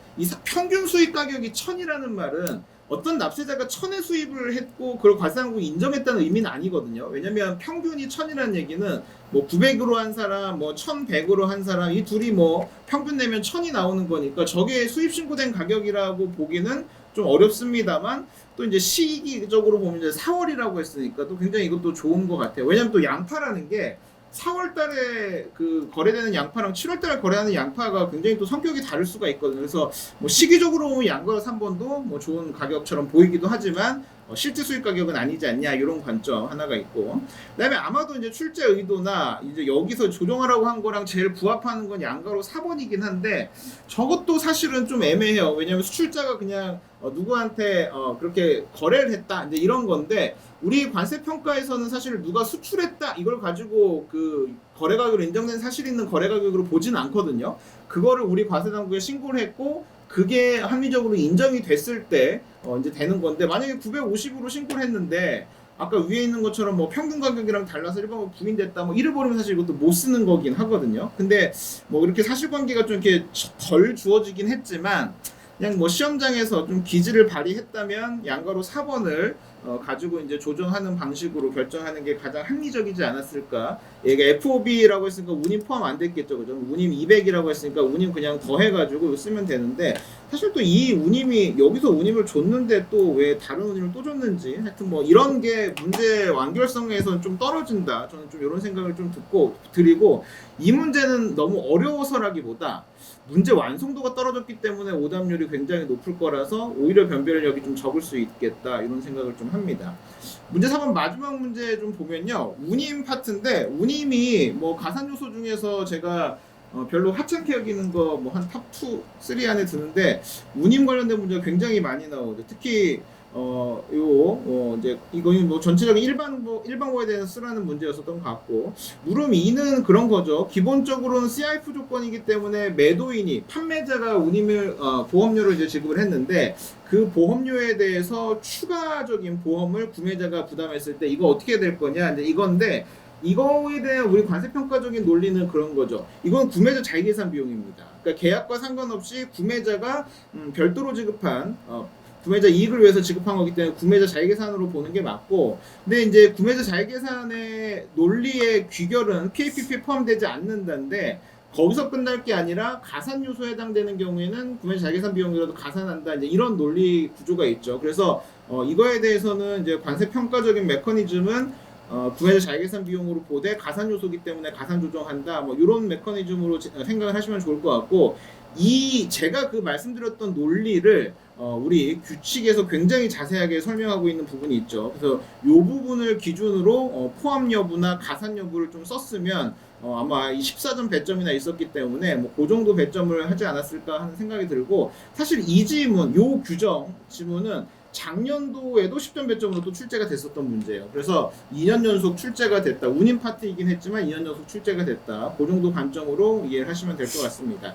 평균 수익 가격이 1,000이라는 말은 어떤 납세자가 1,000에 수입을 했고 그걸 과세 당국이 인정했다는 의미는 아니거든요. 왜냐면 평균이 1,000이라는 얘기는 뭐 900으로 한 사람, 뭐 1,100으로 한 사람, 이 둘이 뭐 평균 내면 1,000이 나오는 거니까 저게 수입 신고된 가격이라고 보기는 좀 어렵습니다만, 또 이제 시기적으로 보면 이제 4월이라고 했으니까 또 굉장히 이것도 좋은 것 같아요. 왜냐면 또 양파라는 게 4월달에 그 거래되는 양파랑 7월달에 거래하는 양파가 굉장히 또 성격이 다를 수가 있거든요. 그래서 뭐 시기적으로 보면 양가 3번도 뭐 좋은 가격처럼 보이기도 하지만 실제 수익 가격은 아니지 않냐, 이런 관점 하나가 있고, 그다음에 아마도 이제 출제 의도나 이제 여기서 조정하라고 한 거랑 제일 부합하는 건 양가로 4번이긴 한데 저것도 사실은 좀 애매해요. 왜냐하면 수출자가 그냥 누구한테 그렇게 거래를 했다 이제 이런 건데, 우리 관세 평가에서는 사실 누가 수출했다 이걸 가지고 그 거래 가격으로 인정된 사실 있는 거래 가격으로 보지는 않거든요. 그거를 우리 과세 당국에 신고를 했고 그게 합리적으로 인정이 됐을 때 이제 되는 건데, 만약에 950으로 신고를 했는데 아까 위에 있는 것처럼 뭐 평균 가격이랑 달라서 일반적으로 부인됐다 뭐 이를 버리면 사실 이것도 못 쓰는 거긴 하거든요. 근데 뭐 이렇게 사실관계가 좀 이렇게 덜 주어지긴 했지만 그냥 뭐 시험장에서 좀 기지를 발휘했다면 양가로 4번을 가지고 이제 조정하는 방식으로 결정하는 게 가장 합리적이지 않았을까. 얘가 FOB라고 했으니까 운임 포함 안 됐겠죠, 그죠? 운임 200이라고 했으니까 운임 그냥 더해가지고 쓰면 되는데, 사실 또 이 운임이 여기서 운임을 줬는데 또 왜 다른 운임을 또 줬는지, 하여튼 뭐 이런 게 문제 완결성에서는 좀 떨어진다. 저는 좀 이런 생각을 좀 드리고, 이 문제는 너무 어려워서라기보다 문제 완성도가 떨어졌기 때문에 오답률이 굉장히 높을 거라서 오히려 변별력이 좀 적을 수 있겠다, 이런 생각을 좀 합니다. 문제 4번 마지막 문제 좀 보면요, 운임 파트인데 운임이 뭐 가산 요소 중에서 제가 별로 하찮게 여기는 거 뭐 한 탑 2, 3 안에 드는데 운임 관련된 문제가 굉장히 많이 나오죠. 특히 이제 이거는 뭐 전체적인 일반고에 대해서 쓰라는 문제였었던 것 같고, 물음 2는 그런 거죠. 기본적으로는 CIF 조건이기 때문에 매도인이 판매자가 운임을 보험료를 이제 지급을 했는데 그 보험료에 대해서 추가적인 보험을 구매자가 부담했을 때 이거 어떻게 될 거냐, 이제 이건데, 이거에 대한 우리 관세평가적인 논리는 그런 거죠. 이건 구매자 자기계산 비용입니다. 그러니까 계약과 상관없이 구매자가 별도로 지급한 구매자 이익을 위해서 지급한 거기 때문에 구매자 자기계산으로 보는 게 맞고, 근데 이제 구매자 자기계산의 논리의 귀결은 PAPP에 포함되지 않는다는데 거기서 끝날 게 아니라 가산 요소에 해당되는 경우에는 구매자 자기계산 비용이라도 가산한다, 이제 이런 논리 구조가 있죠. 그래서 이거에 대해서는 이제 관세 평가적인 메커니즘은 구매자 자기계산 비용으로 보되 가산 요소기 때문에 가산 조정한다, 뭐 이런 메커니즘으로 생각을 하시면 좋을 것 같고, 제가 그 말씀드렸던 논리를 우리 규칙에서 굉장히 자세하게 설명하고 있는 부분이 있죠. 그래서 이 부분을 기준으로 포함 여부나 가산 여부를 좀 썼으면 아마 이 14점 배점이나 있었기 때문에 뭐 그 정도 배점을 하지 않았을까 하는 생각이 들고, 사실 이 지문, 요 규정 지문은 작년도에도 10점 배점으로 또 출제가 됐었던 문제예요. 그래서 2년 연속 출제가 됐다. 운임 파트이긴 했지만 2년 연속 출제가 됐다. 그 정도 관점으로 이해를 하시면 될 것 같습니다.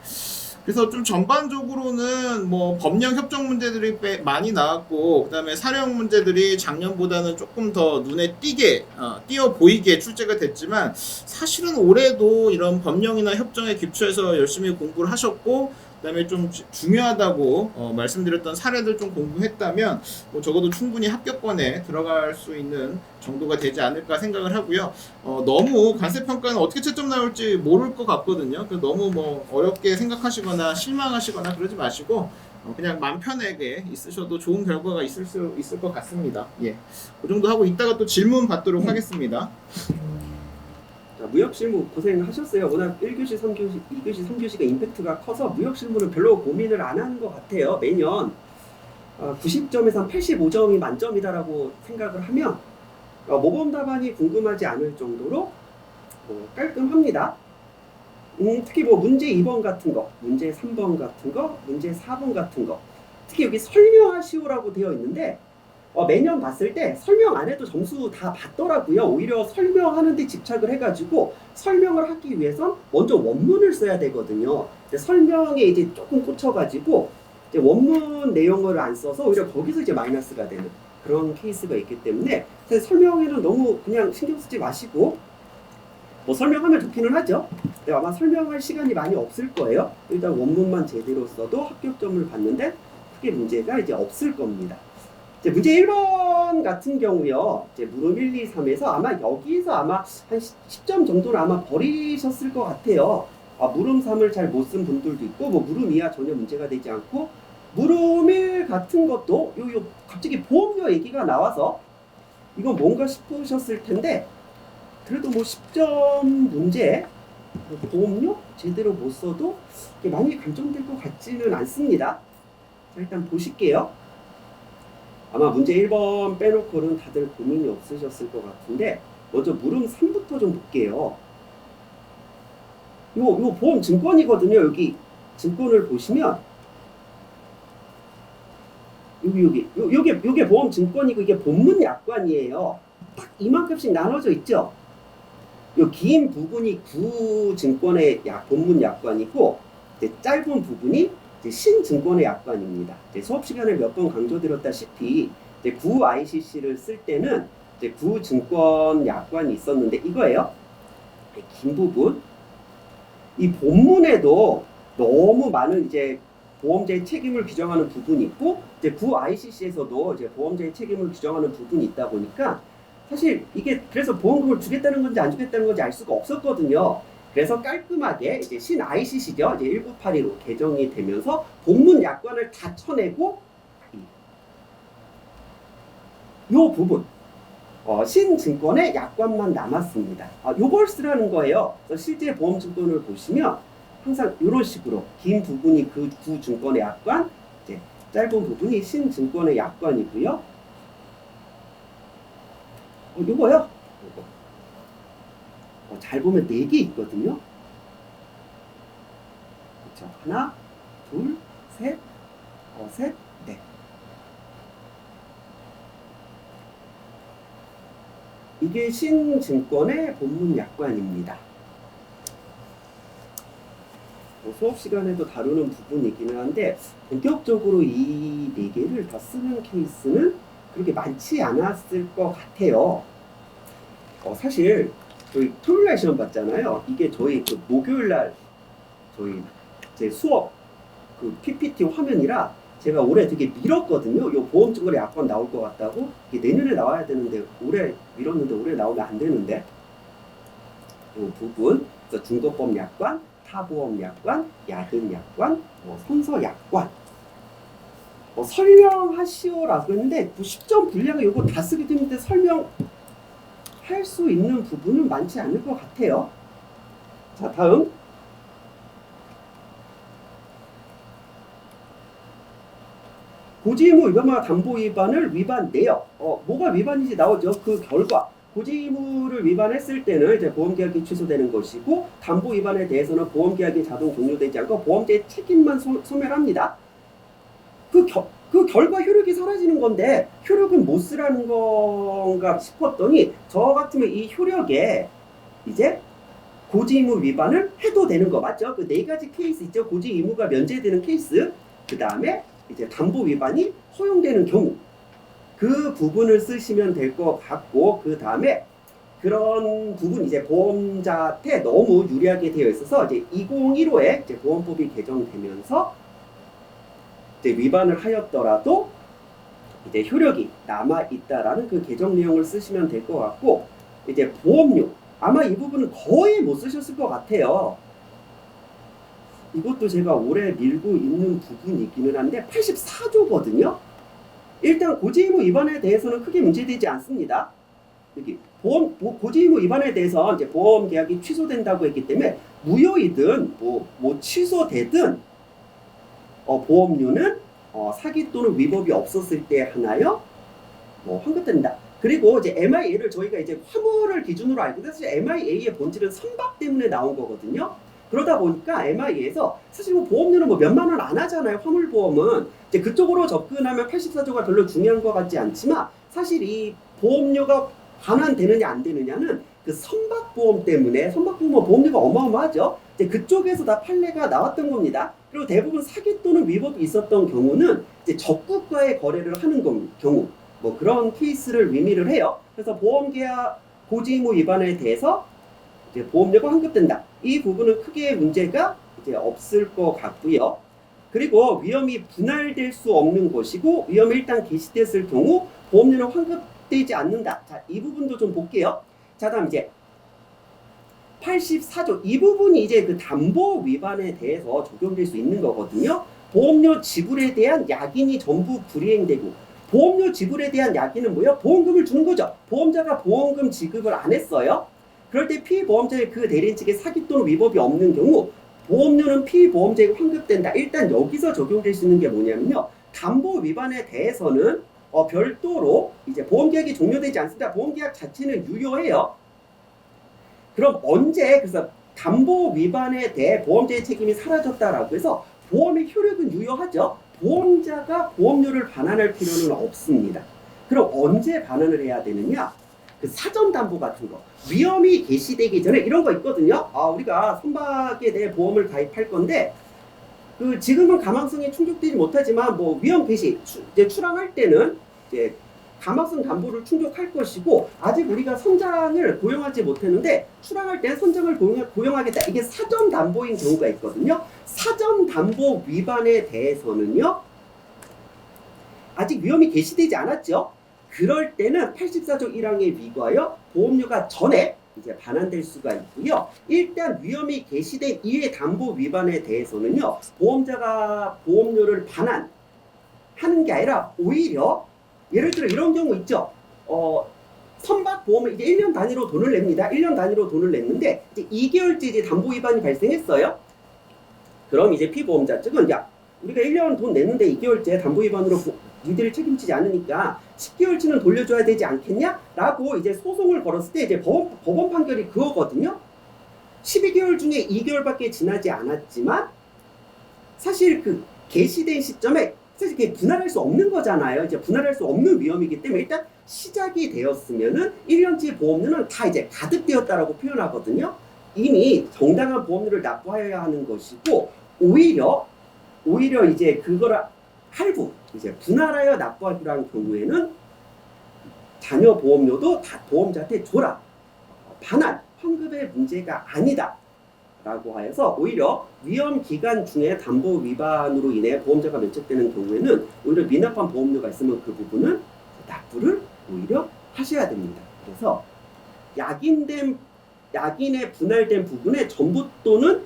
그래서 좀 전반적으로는 뭐 법령 협정 문제들이 많이 나왔고, 그다음에 사령 문제들이 작년보다는 조금 더 눈에 띄어 보이게 출제가 됐지만, 사실은 올해도 이런 법령이나 협정에 기초해서 열심히 공부를 하셨고, 그다음에 좀 중요하다고 말씀드렸던 사례들 좀 공부했다면 뭐 적어도 충분히 합격권에 들어갈 수 있는 정도가 되지 않을까 생각을 하고요. 너무 관세평가는 어떻게 채점 나올지 모를 것 같거든요. 너무 뭐 어렵게 생각하시거나 실망하시거나 그러지 마시고 그냥 맘 편하게 있으셔도 좋은 결과가 있을 것 같습니다. 예, 그 정도 하고 이따가 또 질문 받도록 하겠습니다. 자, 무역 실무 고생하셨어요. 워낙 1교시, 3교시, 2교시, 3교시가 임팩트가 커서 무역 실무는 별로 고민을 안 하는 것 같아요. 매년 90점에서 한 85점이 만점이다라고 생각을 하면 모범 답안이 궁금하지 않을 정도로 깔끔합니다. 특히 뭐 문제 2번 같은 거, 문제 3번 같은 거, 문제 4번 같은 거, 특히 여기 설명하시오라고 되어 있는데 매년 봤을 때 설명 안 해도 점수 다 받더라고요. 오히려 설명하는 데 집착을 해가지고 설명을 하기 위해선 먼저 원문을 써야 되거든요. 근데 설명에 이제 조금 꽂혀가지고 이제 원문 내용을 안 써서 오히려 거기서 이제 마이너스가 되는 그런 케이스가 있기 때문에 사실 설명에는 너무 그냥 신경 쓰지 마시고, 뭐 설명하면 좋기는 하죠. 근데 아마 설명할 시간이 많이 없을 거예요. 일단 원문만 제대로 써도 합격점을 받는데 크게 문제가 이제 없을 겁니다. 이제 문제 1번 같은 경우요, 이제 물음 1, 2, 3에서 아마 여기서 아마 한 10점 정도는 아마 버리셨을 것 같아요. 물음 3을 잘 못 쓴 분들도 있고, 뭐 물음 2야 전혀 문제가 되지 않고, 물음 1 같은 것도 요 갑자기 보험료 얘기가 나와서 이건 뭔가 싶으셨을 텐데, 그래도 뭐 10점 문제 보험료 제대로 못 써도 많이 감점될 것 같지는 않습니다. 자, 일단 보실게요. 아마 문제 1번 빼놓고는 다들 고민이 없으셨을 것 같은데, 먼저 물음 3부터 좀 볼게요. 요 보험 증권이거든요. 여기 증권을 보시면 요게 보험 증권이고 이게 본문 약관이에요. 딱 이만큼씩 나눠져 있죠. 요 긴 부분이 구증권의 본문 약관이고, 이제 짧은 부분이 이제 신증권의 약관입니다. 이제 수업 시간에 몇 번 강조드렸다시피 이제 구 ICC를 쓸 때는 이제 구증권 약관이 있었는데 이거예요. 긴 부분. 이 본문에도 너무 많은 이제 보험자의 책임을 규정하는 부분이 있고, 이제 구 ICC에서도 이제 보험자의 책임을 규정하는 부분이 있다 보니까 사실 이게 그래서 보험금을 주겠다는 건지 안 주겠다는 건지 알 수가 없었거든요. 그래서 깔끔하게 이제 신 ICC죠. 이제 1982로 개정이 되면서 본문 약관을 다 쳐내고 요 부분 신증권의 약관만 남았습니다. 요걸 쓰라는 거예요. 그래서 실제 보험증권을 보시면 항상 이런 식으로 긴 부분이 그 구증권의 약관, 이제 짧은 부분이 신증권의 약관이고요. 요거요. 잘 보면 4개 있거든요. 그렇죠. 하나, 둘, 셋, 넷. 이게 신증권의 본문 약관입니다. 수업 시간에도 다루는 부분이기는 한데 본격적으로 이 4개를 다 쓰는 케이스는 그렇게 많지 않았을 것 같아요. 사실 저희 토요일날 시험 봤잖아요. 이게 저희 그 목요일날 저희 제 수업 그 PPT 화면이라 제가 올해 되게 미뤘거든요. 요 보험증권의 약관 나올 것 같다고. 이게 내년에 나와야 되는데 올해 미뤘는데 올해 나오면 안 되는데. 요 부분, 그래서 중도법 약관, 타보험 약관, 야근 약관, 선서 약관. 설명하시오라고 했는데 10점 분량을 요거 다 쓰게 되는데 설명할 수 있는 부분은 많지 않을 것 같아요. 자, 다음. 고지의무 위반과 담보 위반을 위반 내역. 뭐가 위반인지 나오죠. 그 결과. 고지의무를 위반했을 때는 이제 보험계약이 취소되는 것이고, 담보 위반에 대해서는 보험계약이 자동 종료되지 않고 보험자의 책임만 소멸합니다. 그 결과 효력이 사라지는 건데 효력은 못 쓰라는 건가 싶었더니, 저 같으면 이 효력에 이제 고지의무 위반을 해도 되는 거 맞죠? 그 네 가지 케이스 있죠. 고지의무가 면제되는 케이스, 그 다음에 이제 담보 위반이 허용되는 경우, 그 부분을 쓰시면 될 것 같고, 그 다음에 그런 부분 이제 보험자한테 너무 유리하게 되어 있어서 이제 2015에 이제 보험법이 개정되면서 이제 위반을 하였더라도 이제 효력이 남아 있다라는 그 개정 내용을 쓰시면 될 것 같고, 이제 보험료 아마 이 부분은 거의 못 쓰셨을 것 같아요. 이것도 제가 오래 밀고 있는 부분이기는 한데 84조거든요. 일단 고지의무 위반에 대해서는 크게 문제되지 않습니다. 여기 고지의무 위반에 대해서 이제 보험 계약이 취소된다고 했기 때문에 무효이든 뭐 취소되든 보험료는 사기 또는 위법이 없었을 때 하나요? 환급된다. 그리고 이제 MIA를 저희가 이제 화물을 기준으로 알고 있는데, 사실 MIA의 본질은 선박 때문에 나온 거거든요. 그러다 보니까 MIA에서 사실 보험료는 몇만 원 안 하잖아요. 화물 보험은 이제 그쪽으로 접근하면 84조가 별로 중요한 것 같지 않지만, 사실 이 보험료가 반환되느냐 안 되느냐는 그 선박보험 때문에, 선박보험은 보험료가 어마어마하죠. 이제 그쪽에서 다 판례가 나왔던 겁니다. 그리고 대부분 사기 또는 위법이 있었던 경우는 이제 적국과의 거래를 하는 경우, 그런 케이스를 의미를 해요. 그래서 보험계약 고지의무 위반에 대해서 이제 보험료가 환급된다. 이 부분은 크게 문제가 이제 없을 것 같고요. 그리고 위험이 분할될 수 없는 것이고, 위험이 일단 개시됐을 경우 보험료는 환급되지 않는다. 자, 이 부분도 좀 볼게요. 자, 다음 이제 84조 이 부분이 이제 그 담보 위반에 대해서 적용될 수 있는 거거든요. 보험료 지불에 대한 약인이 전부 불이행되고, 보험료 지불에 대한 약인은 뭐예요? 보험금을 주는 거죠. 보험자가 보험금 지급을 안 했어요. 그럴 때 피보험자의 그 대리인 측에 사기 또는 위법이 없는 경우 보험료는 피보험자에게 환급된다. 일단 여기서 적용될 수 있는 게 뭐냐면요, 담보 위반에 대해서는 별도로 이제 보험계약이 종료되지 않습니다. 보험계약 자체는 유효해요. 그럼 언제, 그래서 담보 위반에 대해 보험자의 책임이 사라졌다라고 해서 보험의 효력은 유효하죠. 보험자가 보험료를 반환할 필요는 없습니다. 그럼 언제 반환을 해야 되느냐? 그 사전담보 같은 거, 위험이 개시되기 전에 이런 거 있거든요. 우리가 선박에 대해 보험을 가입할 건데, 그 지금은 가망성이 충족되지 못하지만 위험 개시 이제 출항할 때는 이제 가망성 담보를 충족할 것이고, 아직 우리가 선장을 고용하지 못했는데 출항할 때 선장을 고용하겠다. 이게 사전 담보인 경우가 있거든요. 사전 담보 위반에 대해서는요, 아직 위험이 개시되지 않았죠. 그럴 때는 84조 1항에 위과하여 보험료가 전에 이제 반환될 수가 있고요. 일단 위험이 개시된 이외의 담보 위반에 대해서는요, 보험자가 보험료를 반환하는 게 아니라 오히려, 예를 들어 이런 경우 있죠. 선박 보험을 이제 1년 단위로 돈을 냅니다. 1년 단위로 돈을 냈는데 이제 2개월째 이제 담보 위반이 발생했어요. 그럼 이제 피보험자 측은, 야, 우리가 1년 돈 냈는데 2개월째 담보 위반으로 니들을 책임지지 않으니까 10개월치는 돌려줘야 되지 않겠냐? 라고 이제 소송을 걸었을 때 이제 법원 판결이 그거거든요. 12개월 중에 2개월밖에 지나지 않았지만 사실 그 개시된 시점에 사실 그게 분할할 수 없는 거잖아요. 이제 분할할 수 없는 위험이기 때문에 일단 시작이 되었으면은 1년치 보험료는 다 이제 가득되었다라고 표현하거든요. 이미 정당한 보험료를 납부하여야 하는 것이고, 오히려 이제 그거를 할부, 이제 분할하여 납부하기로 한 경우에는 자녀 보험료도 다 보험자한테 줘라. 반환, 환급의 문제가 아니다. 라고 하여서 오히려 위험 기간 중에 담보 위반으로 인해 보험자가 면책되는 경우에는 오히려 미납한 보험료가 있으면 그 부분은 납부를 오히려 하셔야 됩니다. 그래서 약인의 분할된 부분의 전부 또는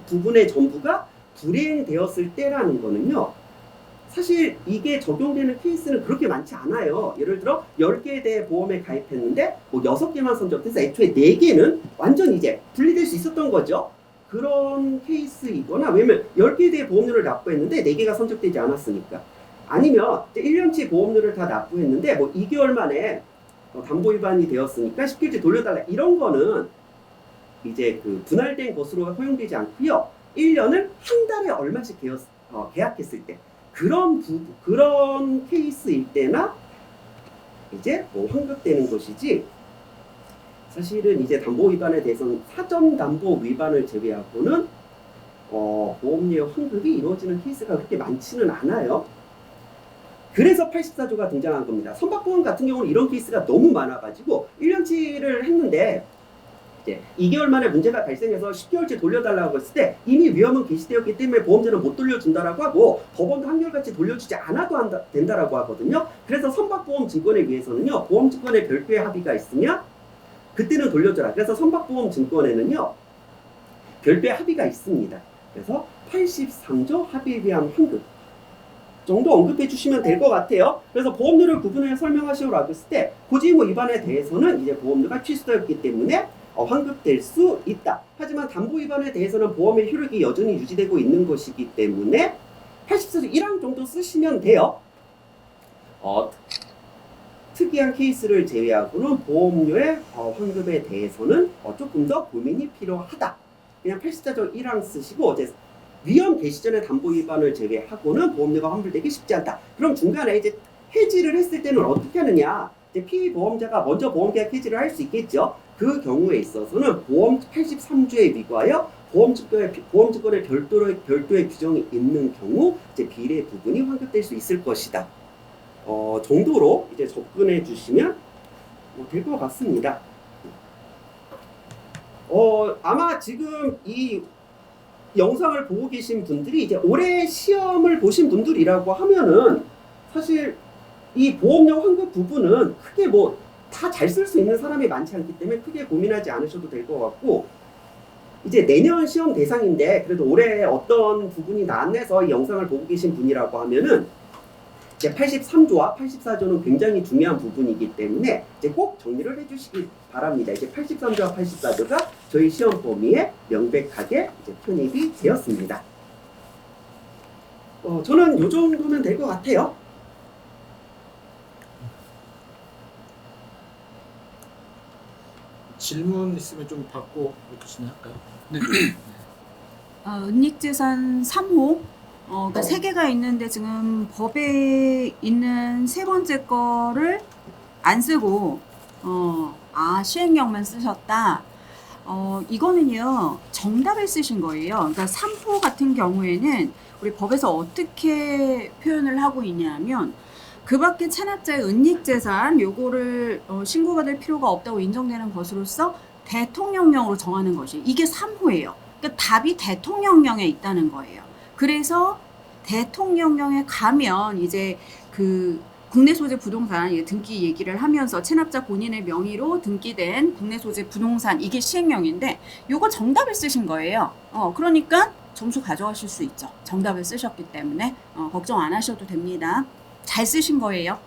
부분의 전부가 불이행되었을 때라는 거는요, 사실 이게 적용되는 케이스는 그렇게 많지 않아요. 예를 들어 10개에 대해 보험에 가입했는데 6개만 선적돼서 애초에 4개는 완전 이제 분리될 수 있었던 거죠. 그런 케이스이거나, 왜냐면 10개에 대해 보험료를 납부했는데 4개가 선적되지 않았으니까. 아니면 이제 1년치 보험료를 다 납부했는데 뭐 2개월 만에 담보 위반이 되었으니까 10개월치 돌려달라, 이런 거는 이제 그 분할된 것으로 허용되지 않고요. 1년을 한 달에 얼마씩 계약했을 때 그런 케이스일 때나 이제 뭐 환급되는 것이지, 사실은 이제 담보 위반에 대해서는 사전 담보 위반을 제외하고는 보험료 환급이 이루어지는 케이스가 그렇게 많지는 않아요. 그래서 84조가 등장한 겁니다. 선박보험 같은 경우는 이런 케이스가 너무 많아가지고 1년치를 했는데 이제 2개월 만에 문제가 발생해서 10개월치 돌려달라고 했을 때 이미 위험은 개시되었기 때문에 보험료는 못 돌려준다라고 하고, 법원도 한결같이 돌려주지 않아도 된다라고 하거든요. 그래서 선박보험 증권에 의해서는요, 보험 증권에 별도의 합의가 있으면 그때는 돌려줘라. 그래서 선박보험 증권에는요, 별도의 합의가 있습니다. 그래서 83조 합의에 의한 환급 정도 언급해 주시면 될 것 같아요. 그래서 보험료를 구분해 설명하시오라고 했을 때 고지의무 위반에 대해서는 이제 보험료가 취소되었기 때문에 환급될 수 있다. 하지만 담보 위반에 대해서는 보험의 효력이 여전히 유지되고 있는 것이기 때문에 84조 1항 정도 쓰시면 돼요. 특이한 케이스를 제외하고는 보험료의 환급에 대해서는 조금 더 고민이 필요하다. 그냥 84조 1항 쓰시고, 이제 위험 개시 전의 담보 위반을 제외하고는 보험료가 환불되기 쉽지 않다. 그럼 중간에 이제 해지를 했을 때는 어떻게 하느냐? 이제 피보험자가 먼저 보험계약 해지를 할 수 있겠죠. 그 경우에 있어서는 보험 83조에 위과하여 보험증권에 별도의 규정이 있는 경우 이제 비례 부분이 환급될 수 있을 것이다. 정도로 이제 접근해 주시면 될 것 같습니다. 아마 지금 이 영상을 보고 계신 분들이 이제 올해 시험을 보신 분들이라고 하면은 사실 이 보험료 환급 부분은 크게 뭐 다 잘 쓸 수 있는 사람이 많지 않기 때문에 크게 고민하지 않으셔도 될 것 같고, 이제 내년 시험 대상인데 그래도 올해 어떤 부분이 나안내서 이 영상을 보고 계신 분이라고 하면은 이제 83조와 84조는 굉장히 중요한 부분이기 때문에 이제 꼭 정리를 해주시기 바랍니다. 이제 83조와 84조가 저희 시험 범위에 명백하게 이제 편입이 되었습니다. 저는 이 정도면 될 것 같아요. 질문 있으면 좀 받고 이렇게 진행할까요? 네. 은닉재산 3호 그러니까 3개가 있는데 지금 법에 있는 세 번째 거를 안 쓰고 시행령만 쓰셨다. 이거는요 정답을 쓰신 거예요. 그러니까 3호 같은 경우에는 우리 법에서 어떻게 표현을 하고 있냐면, 그 밖에 체납자의 은닉재산 요거를 신고받을 필요가 없다고 인정되는 것으로서 대통령령으로 정하는 것이, 이게 3호예요. 그러니까 답이 대통령령에 있다는 거예요. 그래서 대통령령에 가면 이제 그 국내 소재 부동산 등기 얘기를 하면서 체납자 본인의 명의로 등기된 국내 소재 부동산, 이게 시행령인데 요거 정답을 쓰신 거예요. 그러니까 점수 가져가실 수 있죠. 정답을 쓰셨기 때문에 걱정 안 하셔도 됩니다. 잘 쓰신 거예요.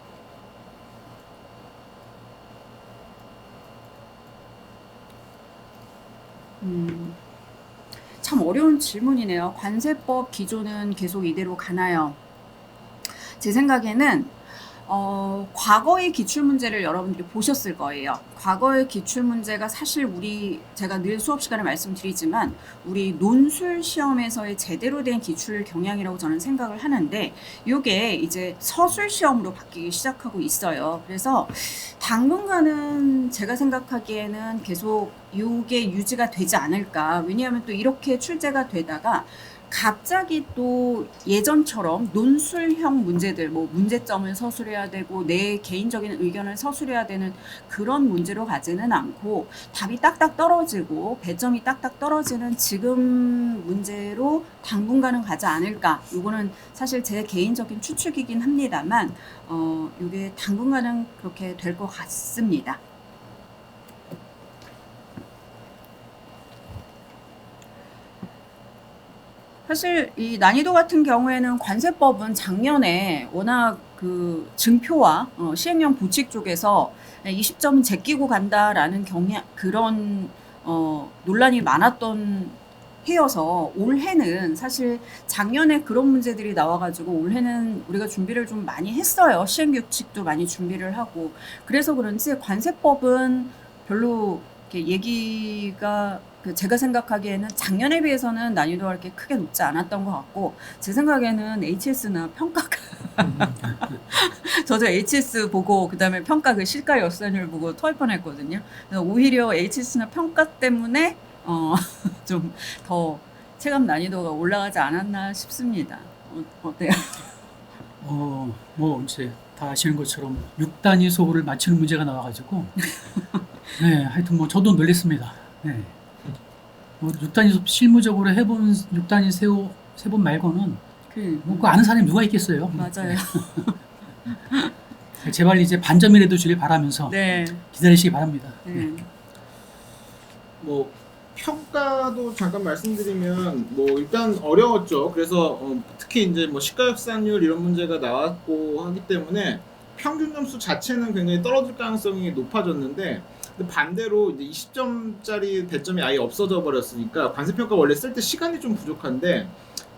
참 어려운 질문이네요. 관세법 기조는 계속 이대로 가나요? 제 생각에는 과거의 기출문제를 여러분들이 보셨을 거예요. 과거의 기출문제가 사실 제가 늘 수업 시간에 말씀드리지만 우리 논술 시험에서의 제대로 된 기출 경향이라고 저는 생각을 하는데, 이게 이제 서술 시험으로 바뀌기 시작하고 있어요. 그래서 당분간은 제가 생각하기에는 계속 이게 유지가 되지 않을까. 왜냐하면 또 이렇게 출제가 되다가 갑자기 또 예전처럼 논술형 문제들, 뭐 문제점을 서술해야 되고 내 개인적인 의견을 서술해야 되는 그런 문제로 가지는 않고 답이 딱딱 떨어지고 배점이 딱딱 떨어지는 지금 문제로 당분간은 가지 않을까. 이거는 사실 제 개인적인 추측이긴 합니다만 이게 당분간은 그렇게 될 것 같습니다. 사실 이 난이도 같은 경우에는 관세법은 작년에 워낙 그 증표와 시행령 부칙 쪽에서 20점은 제끼고 간다라는 그런 논란이 많았던 해여서 올해는 사실 작년에 그런 문제들이 나와가지고 올해는 우리가 준비를 좀 많이 했어요. 시행규칙도 많이 준비를 하고 그래서 그런지 관세법은 별로 이렇게 얘기가 제가 생각하기에는 작년에 비해서는 난이도가 이렇게 크게 높지 않았던 것 같고 제 생각에는 HS나 평가가 저도 HS 보고 그다음에 평가 그 실가 역산율 보고 토할 뻔했거든요. 그래서 오히려 HS나 평가 때문에 좀 더 체감 난이도가 올라가지 않았나 싶습니다. 어때요? 뭐 이제 다 아시는 것처럼 6단위 소를 맞추는 문제가 나와가지고 네, 하여튼 뭐 저도 놀랐습니다. 네. 뭐 6단위 소 실무적으로 해본 6단위 세본 말고는 뭐 아는 사람이 누가 있겠어요? 맞아요. 제발 이제 반점이라도 주길 바라면서 네. 기다리시기 바랍니다. 네. 뭐 평가도 잠깐 말씀드리면 뭐 일단 어려웠죠. 그래서 특히 이제 뭐 시가역산율 이런 문제가 나왔고 하기 때문에 평균 점수 자체는 굉장히 떨어질 가능성이 높아졌는데 근데 반대로 이제 20점짜리 배점이 아예 없어져 버렸으니까 관세평가 원래 쓸 때 시간이 좀 부족한데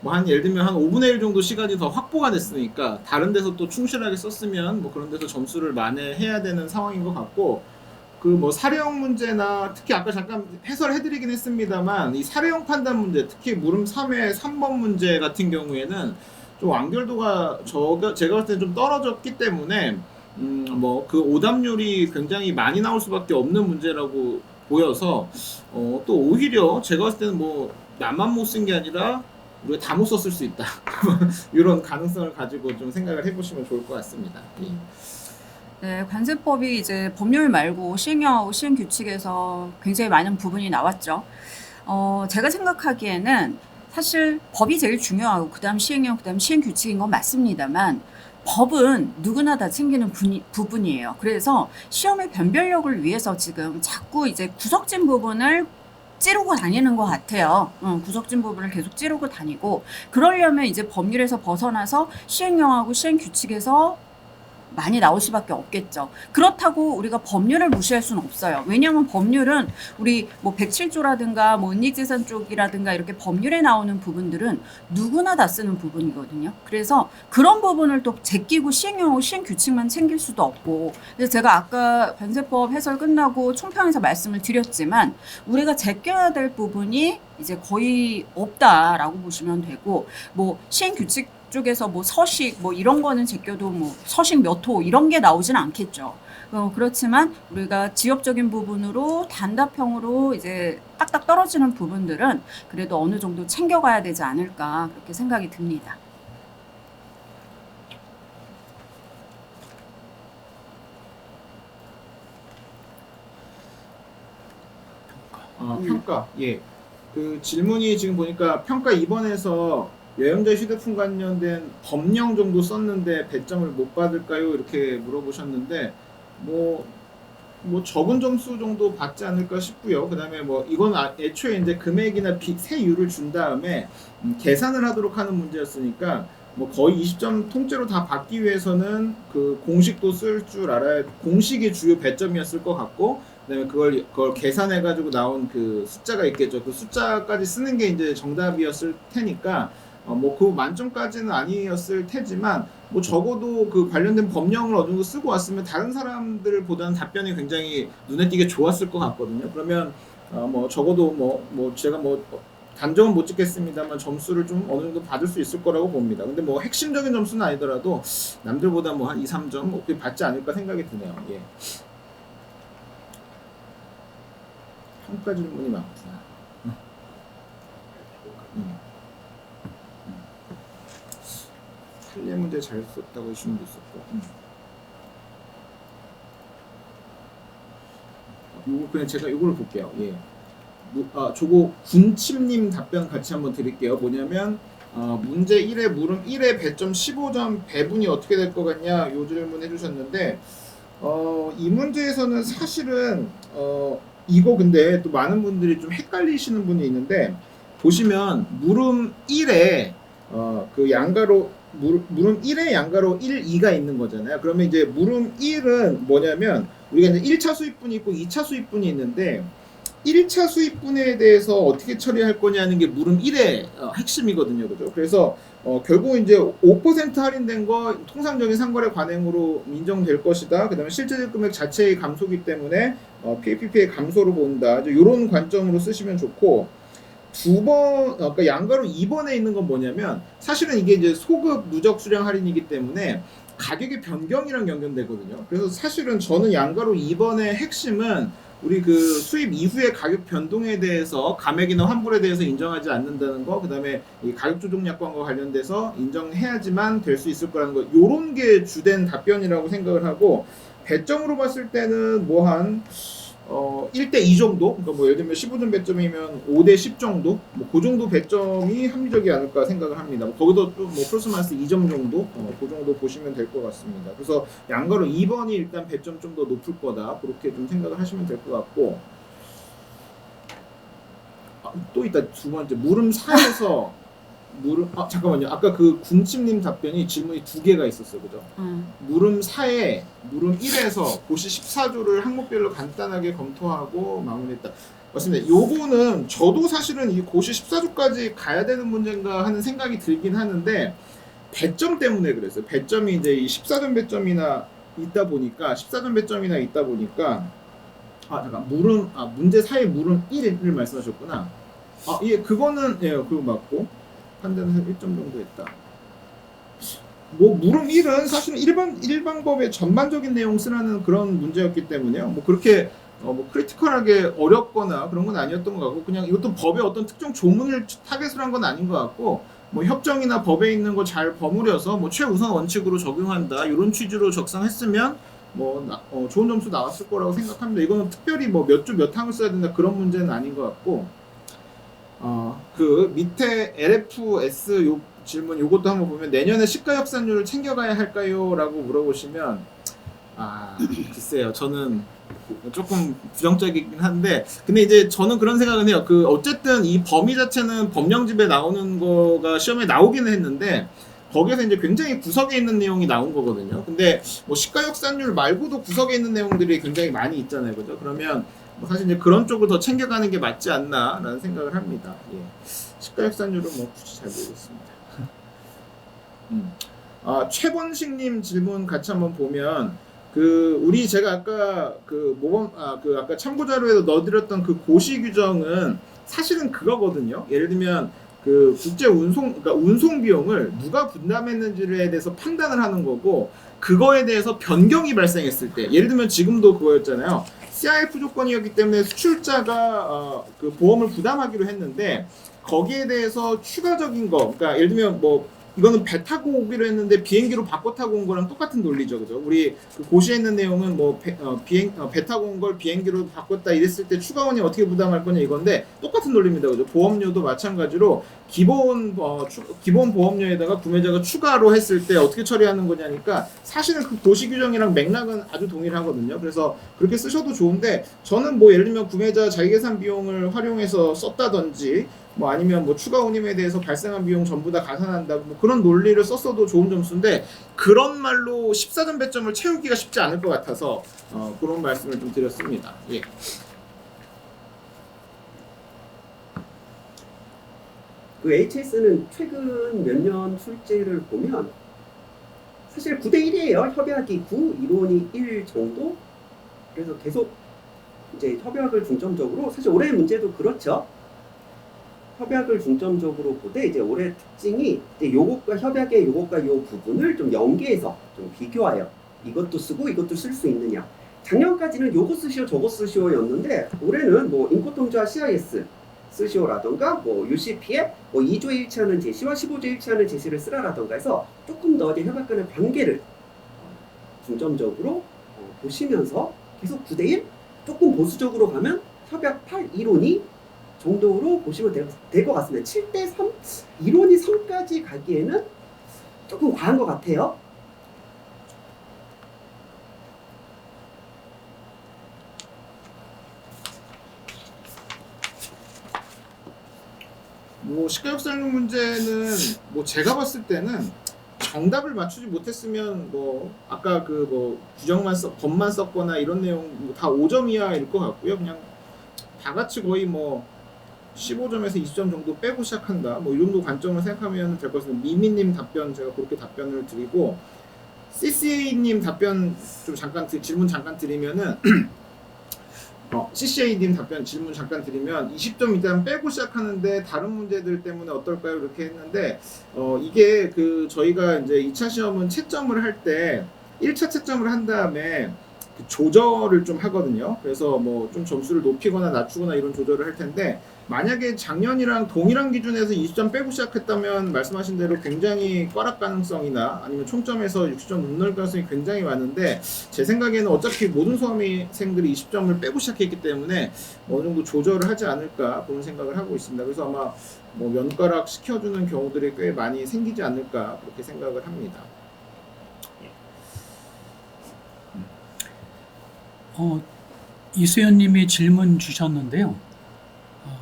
뭐 한 예를 들면 한 5분의 1 정도 시간이 더 확보가 됐으니까 다른 데서 또 충실하게 썼으면 뭐 그런 데서 점수를 만회해야 되는 상황인 것 같고 그 뭐 사례형 문제나 특히 아까 잠깐 해설해드리긴 했습니다만 이 사례형 판단 문제 특히 물음 3회 3번 문제 같은 경우에는 좀 완결도가 제가 봤을 때 좀 떨어졌기 때문에 뭐 그 오답률이 굉장히 많이 나올 수밖에 없는 문제라고 보여서 또 오히려 제가 봤을 때는 뭐 나만 못 쓴 게 아니라 우리가 다 못 썼을 수 있다 이런 가능성을 가지고 좀 생각을 해보시면 좋을 것 같습니다. 네, 관세법이 이제 법률 말고 시행령하고 시행규칙에서 굉장히 많은 부분이 나왔죠. 제가 생각하기에는 사실 법이 제일 중요하고 그다음 시행령, 그다음 시행규칙인 건 맞습니다만 법은 누구나 다 챙기는 부분이에요. 그래서 시험의 변별력을 위해서 지금 자꾸 이제 구석진 부분을 찌르고 다니는 것 같아요. 구석진 부분을 계속 찌르고 다니고 그러려면 이제 법률에서 벗어나서 시행령하고 시행규칙에서 많이 나올 수밖에 없겠죠. 그렇다고 우리가 법률을 무시할 수는 없어요. 왜냐하면 법률은 우리 뭐 107조라든가 뭐 은닉재산 쪽이라든가 이렇게 법률에 나오는 부분들은 누구나 다 쓰는 부분이거든요. 그래서 그런 부분을 또 제끼고 시행령하고 시행규칙만 챙길 수도 없고 그래서 제가 아까 관세법 해설 끝나고 총평에서 말씀을 드렸지만 우리가 제껴야 될 부분이 이제 거의 없다라고 보시면 되고 뭐 시행규칙 쪽에서 뭐 서식 뭐 이런 거는 제껴도 뭐 서식 몇 호 이런 게 나오진 않겠죠. 그렇지만 우리가 지역적인 부분으로 단답형으로 이제 딱딱 떨어지는 부분들은 그래도 어느 정도 챙겨가야 되지 않을까 그렇게 생각이 듭니다. 평가. 예. 그 질문이 지금 보니까 평가 2번에서 여행자 휴대폰 관련된 법령 정도 썼는데 배점을 못 받을까요? 이렇게 물어보셨는데 뭐 적은 점수 정도 받지 않을까 싶고요. 그다음에 뭐 이건 애초에 이제 금액이나 세율을 준 다음에 계산을 하도록 하는 문제였으니까 뭐 거의 20점 통째로 다 받기 위해서는 그 공식도 쓸 줄 알아야 공식이 주요 배점이었을 것 같고 그다음에 그걸 계산해 가지고 나온 그 숫자가 있겠죠. 그 숫자까지 쓰는 게 이제 정답이었을 테니까 뭐 그 만점까지는 아니었을 테지만 뭐 적어도 그 관련된 법령을 어느 정도 쓰고 왔으면 다른 사람들보다는 답변이 굉장히 눈에 띄게 좋았을 것 같거든요. 그러면 뭐 적어도 뭐 제가 뭐 단정은 못 찍겠습니다만 점수를 좀 어느 정도 받을 수 있을 거라고 봅니다. 근데 뭐 핵심적인 점수는 아니더라도 남들보다 뭐 한 2, 3점 뭐 받지 않을까 생각이 드네요. 예. 평가 질문이 많구나. 판례 문제 잘 썼다고 하시는 분 있었고. 요거 그냥 제가 요거를 볼게요. 예. 저거 군침님 답변 같이 한번 드릴게요. 뭐냐면 문제 1의 물음 1의 배점 15점 배분이 어떻게 될 것 같냐 요 질문 해주셨는데 이 문제에서는 사실은 이거 근데 또 많은 분들이 좀 헷갈리시는 분이 있는데 보시면 물음 1에 그 양가로 물음 1에 양가로 1, 2가 있는 거잖아요. 그러면 이제 물음 1은 뭐냐면 우리가 이제 1차 수입분이 있고 2차 수입분이 있는데 1차 수입분에 대해서 어떻게 처리할 거냐는 게 물음 1의 핵심이거든요. 그죠? 그래서 결국 이제 5% 할인된 거 통상적인 상거래 관행으로 인정될 것이다. 그다음에 실질 금액 자체의 감소기 때문에 PAPP의 감소로 본다. 이런 관점으로 쓰시면 좋고, 그러니까 양가로 2번에 있는 건 뭐냐면 사실은 이게 이제 소급 누적 수량 할인이기 때문에 가격의 변경이랑 연결되거든요. 그래서 사실은 저는 양가로 2번의 핵심은 우리 그 수입 이후의 가격 변동에 대해서 감액이나 환불에 대해서 인정하지 않는다는 거, 그다음에 이 가격 조정 약관과 관련돼서 인정해야지만 될 수 있을 거라는 거, 요런 게 주된 답변이라고 생각을 하고, 배점으로 봤을 때는 뭐 한 1대 2 정도, 그러니까 뭐 예를 들면 15점 배점이면 5대 10 정도, 뭐 그 정도 배점이 합리적이 않을까 생각을 합니다. 뭐 거기도 또 뭐 플러스 마이너스 2점 정도, 그 정도 보시면 될 것 같습니다. 그래서 양가로 2번이 일단 배점 좀 더 높을 거다, 그렇게 좀 생각을 하시면 될 것 같고, 또 있다. 두 번째, 물음 4에서 잠깐만요. 아까 그 군침님 답변이 질문이 두 개가 있었어요, 그죠? 물음 4에 물음 1에서 고시 14조를 항목별로 간단하게 검토하고 마무리했다. 맞습니다. 요거는 저도 사실은 이 고시 14조까지 가야 되는 문제인가 하는 생각이 들긴 하는데, 배점 때문에 그랬어요. 배점이 이제 이 14점 배점이나 있다 보니까, 잠깐, 문제 4의 물음 1을 말씀하셨구나. 예, 그거는, 예, 그거 맞고, 판단해서 1점 정도 했다. 뭐 물음 1은 사실은 일반법의 전반적인 내용 쓰라는 그런 문제였기 때문에요. 뭐 그렇게 뭐 크리티컬하게 어렵거나 그런 건 아니었던 것 같고, 그냥 이것도 법의 어떤 특정 조문을 타겟으로 한 건 아닌 것 같고, 뭐 협정이나 법에 있는 거 잘 버무려서 뭐 최우선 원칙으로 적용한다, 이런 취지로 적성했으면 뭐 좋은 점수 나왔을 거라고 생각합니다. 이거는 특별히 뭐 몇 조 몇 항을 써야 된다 그런 문제는 아닌 것 같고, 그 밑에 LFS 요 질문 요것도 한번 보면, 내년에 시가 역산율을 챙겨가야 할까요? 라고 물어보시면, 글쎄요. 저는 조금 부정적이긴 한데, 근데 이제 저는 그런 생각은 해요. 그 어쨌든 이 범위 자체는 법령집에 나오는 거가 시험에 나오기는 했는데, 거기에서 이제 굉장히 구석에 있는 내용이 나온 거거든요. 근데 뭐 시가 역산율 말고도 구석에 있는 내용들이 굉장히 많이 있잖아요. 그죠? 그러면 뭐 사실 이제 그런 쪽을 더 챙겨가는 게 맞지 않나라는 생각을 합니다. 예. 시가 역산율은 뭐 굳이 잘 모르겠습니다. 최번식님 질문 같이 한번 보면, 제가 아까 아까 참고 자료에도 넣어드렸던 그 고시 규정은 사실은 그거거든요. 예를 들면 그 국제 그러니까 운송 비용을 누가 분담했는지에 대해서 판단을 하는 거고, 그거에 대해서 변경이 발생했을 때, 예를 들면 지금도 그거였잖아요. CIF 조건이었기 때문에 수출자가 그 보험을 부담하기로 했는데, 거기에 대해서 추가적인 거, 그러니까 예를 들면 뭐 이거는 배 타고 오기로 했는데 비행기로 바꿔 타고 온 거랑 똑같은 논리죠, 그죠? 우리 그 고시에 있는 내용은 뭐 배 타고 온 걸 비행기로 바꿨다 이랬을 때 추가원이 어떻게 부담할 거냐 이건데, 똑같은 논리입니다, 그죠? 보험료도 마찬가지로 기본 보험료에다가 구매자가 추가로 했을 때 어떻게 처리하는 거냐니까, 사실은 그 고시 규정이랑 맥락은 아주 동일하거든요. 그래서 그렇게 쓰셔도 좋은데, 저는 뭐 예를 들면 구매자 자기계산 비용을 활용해서 썼다든지, 뭐 아니면 뭐 추가 운임에 대해서 발생한 비용 전부 다 가산한다, 뭐 그런 논리를 썼어도 좋은 점수인데, 그런 말로 14점 배점을 채우기가 쉽지 않을 것 같아서 그런 말씀을 좀 드렸습니다. 예. 그 HS는 최근 몇 년 출제를 보면 사실 9대 1이에요. 협약이 9, 이론이 1 정도. 그래서 계속 이제 협약을 중점적으로, 사실 올해 문제도 그렇죠. 협약을 중점적으로 보되, 이제 올해 특징이 이제 요것과 협약의 요것과 요 부분을 좀 연계해서 좀 비교하여 이것도 쓰고 이것도 쓸 수 있느냐. 작년까지는 요거 쓰시오 저거 쓰시오였는데, 올해는 뭐 인코통지와 CIS 쓰시오라던가, 뭐 UCP에 뭐 2조에 일치하는 제시와 15조에 일치하는 제시를 쓰라라던가 해서 조금 더 이제 협약 간의 관계를 중점적으로 보시면서 계속 9대 1, 조금 보수적으로 가면 협약 8 이론이 정도로 보시면 될 것 같습니다. 7대 3, 이론이 3까지 가기에는 조금 과한 것 같아요. 뭐 시가 역산율 문제는 뭐 제가 봤을 때는 정답을 맞추지 못했으면 뭐 아까 그 뭐 법만 썼거나 이런 내용 뭐 다 5점 이하일 것 같고요. 그냥 다 같이 거의 뭐 15점에서 20점 정도 빼고 시작한다. 뭐 이 정도 관점을 생각하면 될 것 같습니다. 미미님 답변 제가 그렇게 답변을 드리고 CCA님 답변 좀 잠깐 질문 잠깐 드리면은 CCA님 답변 질문 잠깐 드리면 20점 일단 빼고 시작하는데 다른 문제들 때문에 어떨까요? 이렇게 했는데 이게 그 저희가 이제 2차 시험은 채점을 할 때 1차 채점을 한 다음에 그 조절을 좀 하거든요. 그래서 뭐 좀 점수를 높이거나 낮추거나 이런 조절을 할 텐데 만약에 작년이랑 동일한 기준에서 20점 빼고 시작했다면 말씀하신 대로 굉장히 꽈락 가능성이나 아니면 총점에서 60점 넘는 가능성이 굉장히 많은데 제 생각에는 어차피 모든 수험생들이 20점을 빼고 시작했기 때문에 어느 정도 조절을 하지 않을까 그런 생각을 하고 있습니다. 그래서 아마 뭐 면가락 시켜주는 경우들이 꽤 많이 생기지 않을까 그렇게 생각을 합니다. 이수연님이 질문 주셨는데요.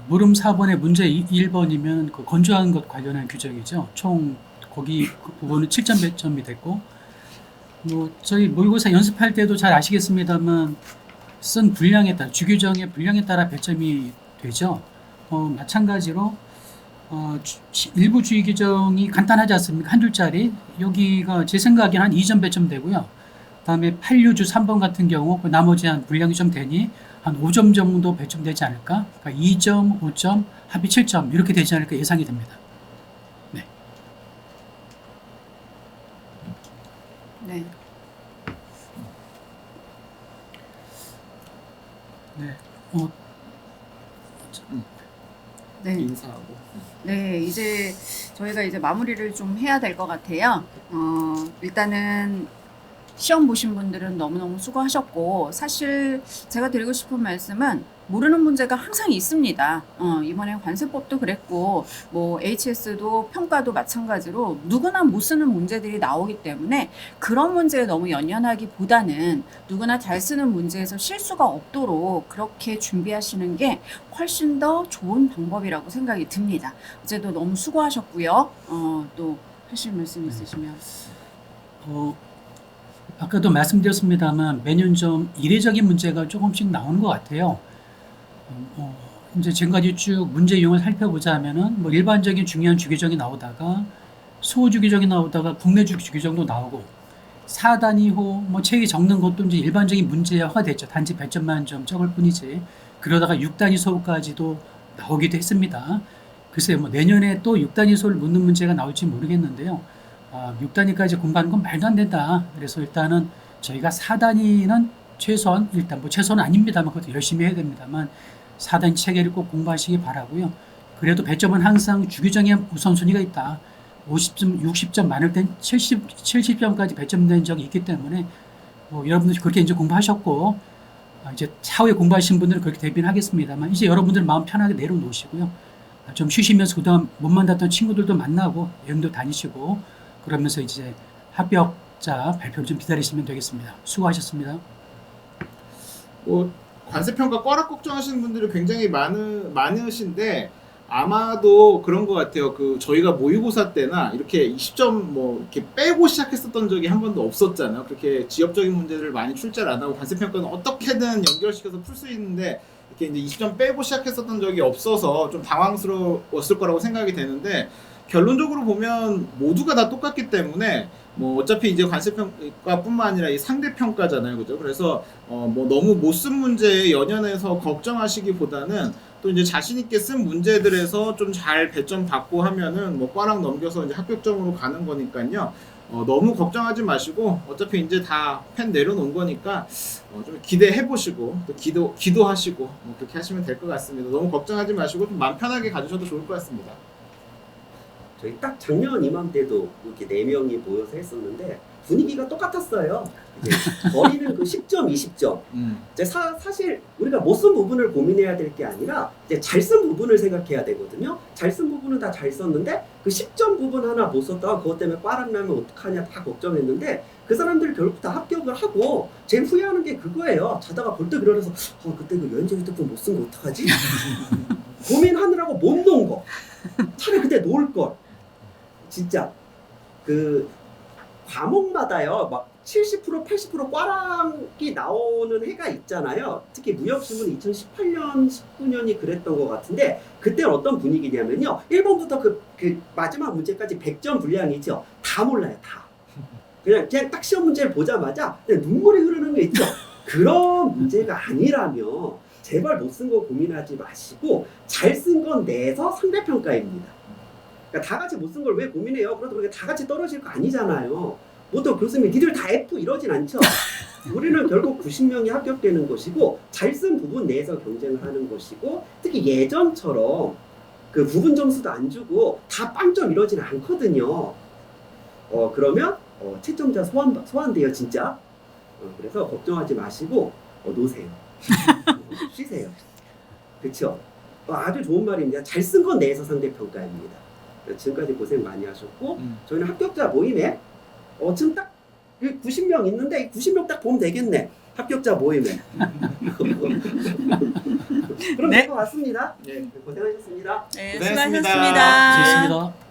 물음 4번의 문제 1번이면 그 건조한 것 관련한 규정이죠. 총 거기 그 부분은 7점 배점이 됐고, 뭐 저희 모의고사 연습할 때도 잘 아시겠습니다만 쓴 분량에 따라 주규정의 분량에 따라 배점이 되죠. 마찬가지로 일부 주의 규정이 간단하지 않습니까? 한 줄짜리 여기가 제 생각엔 한 2점 배점 되고요. 그다음에 8유주 3번 같은 경우 그 나머지 한 분량이 좀 되니 한 5점 정도 배점되지 않을까? 그러니까 2점, 5점, 합이 7점 이렇게 되지 않을까 예상이 됩니다. 네. 네. 네. 네. 인사하고. 네, 이제 저희가 이제 마무리를 좀 해야 될 것 같아요. 일단은 시험 보신 분들은 너무너무 수고하셨고, 사실 제가 드리고 싶은 말씀은 모르는 문제가 항상 있습니다. 이번에 관세법도 그랬고, 뭐 HS도 평가도 마찬가지로 누구나 못 쓰는 문제들이 나오기 때문에 그런 문제에 너무 연연하기보다는 누구나 잘 쓰는 문제에서 실수가 없도록 그렇게 준비하시는 게 훨씬 더 좋은 방법이라고 생각이 듭니다. 어제도 너무 수고하셨고요. 또 하실 말씀 있으시면. 아까도 말씀드렸습니다만 매년 좀 이례적인 문제가 조금씩 나오는 것 같아요. 이제 지금까지 쭉 문제 유형을 살펴보자면은 뭐 일반적인 중요한 주기적이 나오다가 소주기적이 나오다가 국내 주기적도 나오고 4단위호 뭐 책이 적는 것도 이제 일반적인 문제화가 됐죠. 단지 배점만 좀 적을 뿐이지. 그러다가 6단위 소까지도 나오기도 했습니다. 글쎄요, 뭐 내년에 또 6단위 소를 묻는 문제가 나올지 모르겠는데요. 6단위까지 공부하는 건 말도 안 된다. 그래서 일단은 저희가 4단위는 최소한 일단 뭐 최소는 아닙니다만 그것도 열심히 해야 됩니다만 4단위 체계를 꼭 공부하시기 바라고요. 그래도 배점은 항상 주기적인 우선순위가 있다. 50점, 60점 많을 땐 70점까지 배점된 적이 있기 때문에 뭐 여러분들 그렇게 이제 공부하셨고 이제 차후에 공부하신 분들은 그렇게 대비는 하겠습니다만 이제 여러분들 마음 편하게 내려놓으시고요. 좀 쉬시면서 그동안 못 만났던 친구들도 만나고 여행도 다니시고 그러면서 이제 합격자 발표를 좀 기다리시면 되겠습니다. 수고하셨습니다. 뭐 관세평가 꽈락 걱정하시는 분들이 굉장히 많으신데 아마도 그런 것 같아요. 그 저희가 모의고사 때나 이렇게 20점 뭐 이렇게 빼고 시작했었던 적이 한 번도 없었잖아요. 그렇게 지엽적인 문제들을 많이 출제를 안 하고 관세평가는 어떻게든 연결시켜서 풀 수 있는데 이렇게 이제 20점 빼고 시작했었던 적이 없어서 좀 당황스러웠을 거라고 생각이 되는데 결론적으로 보면 모두가 다 똑같기 때문에 뭐 어차피 이제 관세평가뿐만 아니라 이 상대평가잖아요, 그죠? 그래서 뭐 너무 못 쓴 문제에 연연해서 걱정하시기보다는 또 이제 자신 있게 쓴 문제들에서 좀 잘 배점 받고 하면은 뭐 꽈락 넘겨서 이제 합격점으로 가는 거니까요. 너무 걱정하지 마시고 어차피 이제 다 펜 내려놓은 거니까 좀 기대해 보시고 또 기도하시고 뭐 그렇게 하시면 될 것 같습니다. 너무 걱정하지 마시고 좀 마음 편하게 가주셔도 좋을 것 같습니다. 저희 딱 작년 이맘때도 이렇게 4명이 모여서 했었는데 분위기가 똑같았어요. 이제 거리는 그 10점, 20점. 이제 사실 우리가 못 쓴 부분을 고민해야 될 게 아니라 이제 잘 쓴 부분을 생각해야 되거든요. 잘 쓴 부분은 다 잘 썼는데 그 10점 부분 하나 못 썼다가 그것 때문에 꽈락 나면 어떡하냐 다 걱정했는데 그 사람들이 결국 다 합격을 하고 제일 후회하는 게 그거예요. 자다가 벌떡 일어나서 그때 그 여행자 휴대폰 못 쓴 거 어떡하지? 고민하느라고 못 놓은 거. 차라리 그때 놓을 걸. 진짜 그 과목마다요 막 70%, 80% 꽈랑이 나오는 해가 있잖아요. 특히 무역신문은 2018년, 19년이 그랬던 것 같은데 그때 어떤 분위기냐면요. 1번부터 그 마지막 문제까지 100점 분량이죠. 다 몰라요. 다. 그냥 딱 시험 문제를 보자마자 그냥 눈물이 흐르는 게 있죠. 그런 문제가 아니라면 제발 못 쓴 거 고민하지 마시고 잘 쓴 건 내서 상대평가입니다. 그러니까 다 같이 못 쓴 걸 왜 고민해요? 그러다 다 같이 떨어질 거 아니잖아요. 보통 교수님이 니들 다 F 이러진 않죠. 우리는 결국 90명이 합격되는 것이고 잘 쓴 부분 내에서 경쟁을 하는 것이고 특히 예전처럼 그 부분 점수도 안 주고 다 빵점 이러진 않거든요. 그러면 채점자 소환돼요 진짜. 그래서 걱정하지 마시고 노세요. 쉬세요. 그렇죠? 아주 좋은 말입니다. 잘 쓴 건 내에서 상대평가입니다. 지금까지 고생 많이 하셨고 저희는 합격자 모임에 지금 딱 90명 있는데 90명 딱 보면 되겠네. 합격자 모임에. 그럼 네. 될 것 같습니다. 네. 고생하셨습니다. 네, 고생하셨습니다. 수고하셨습니다. 좋습니다.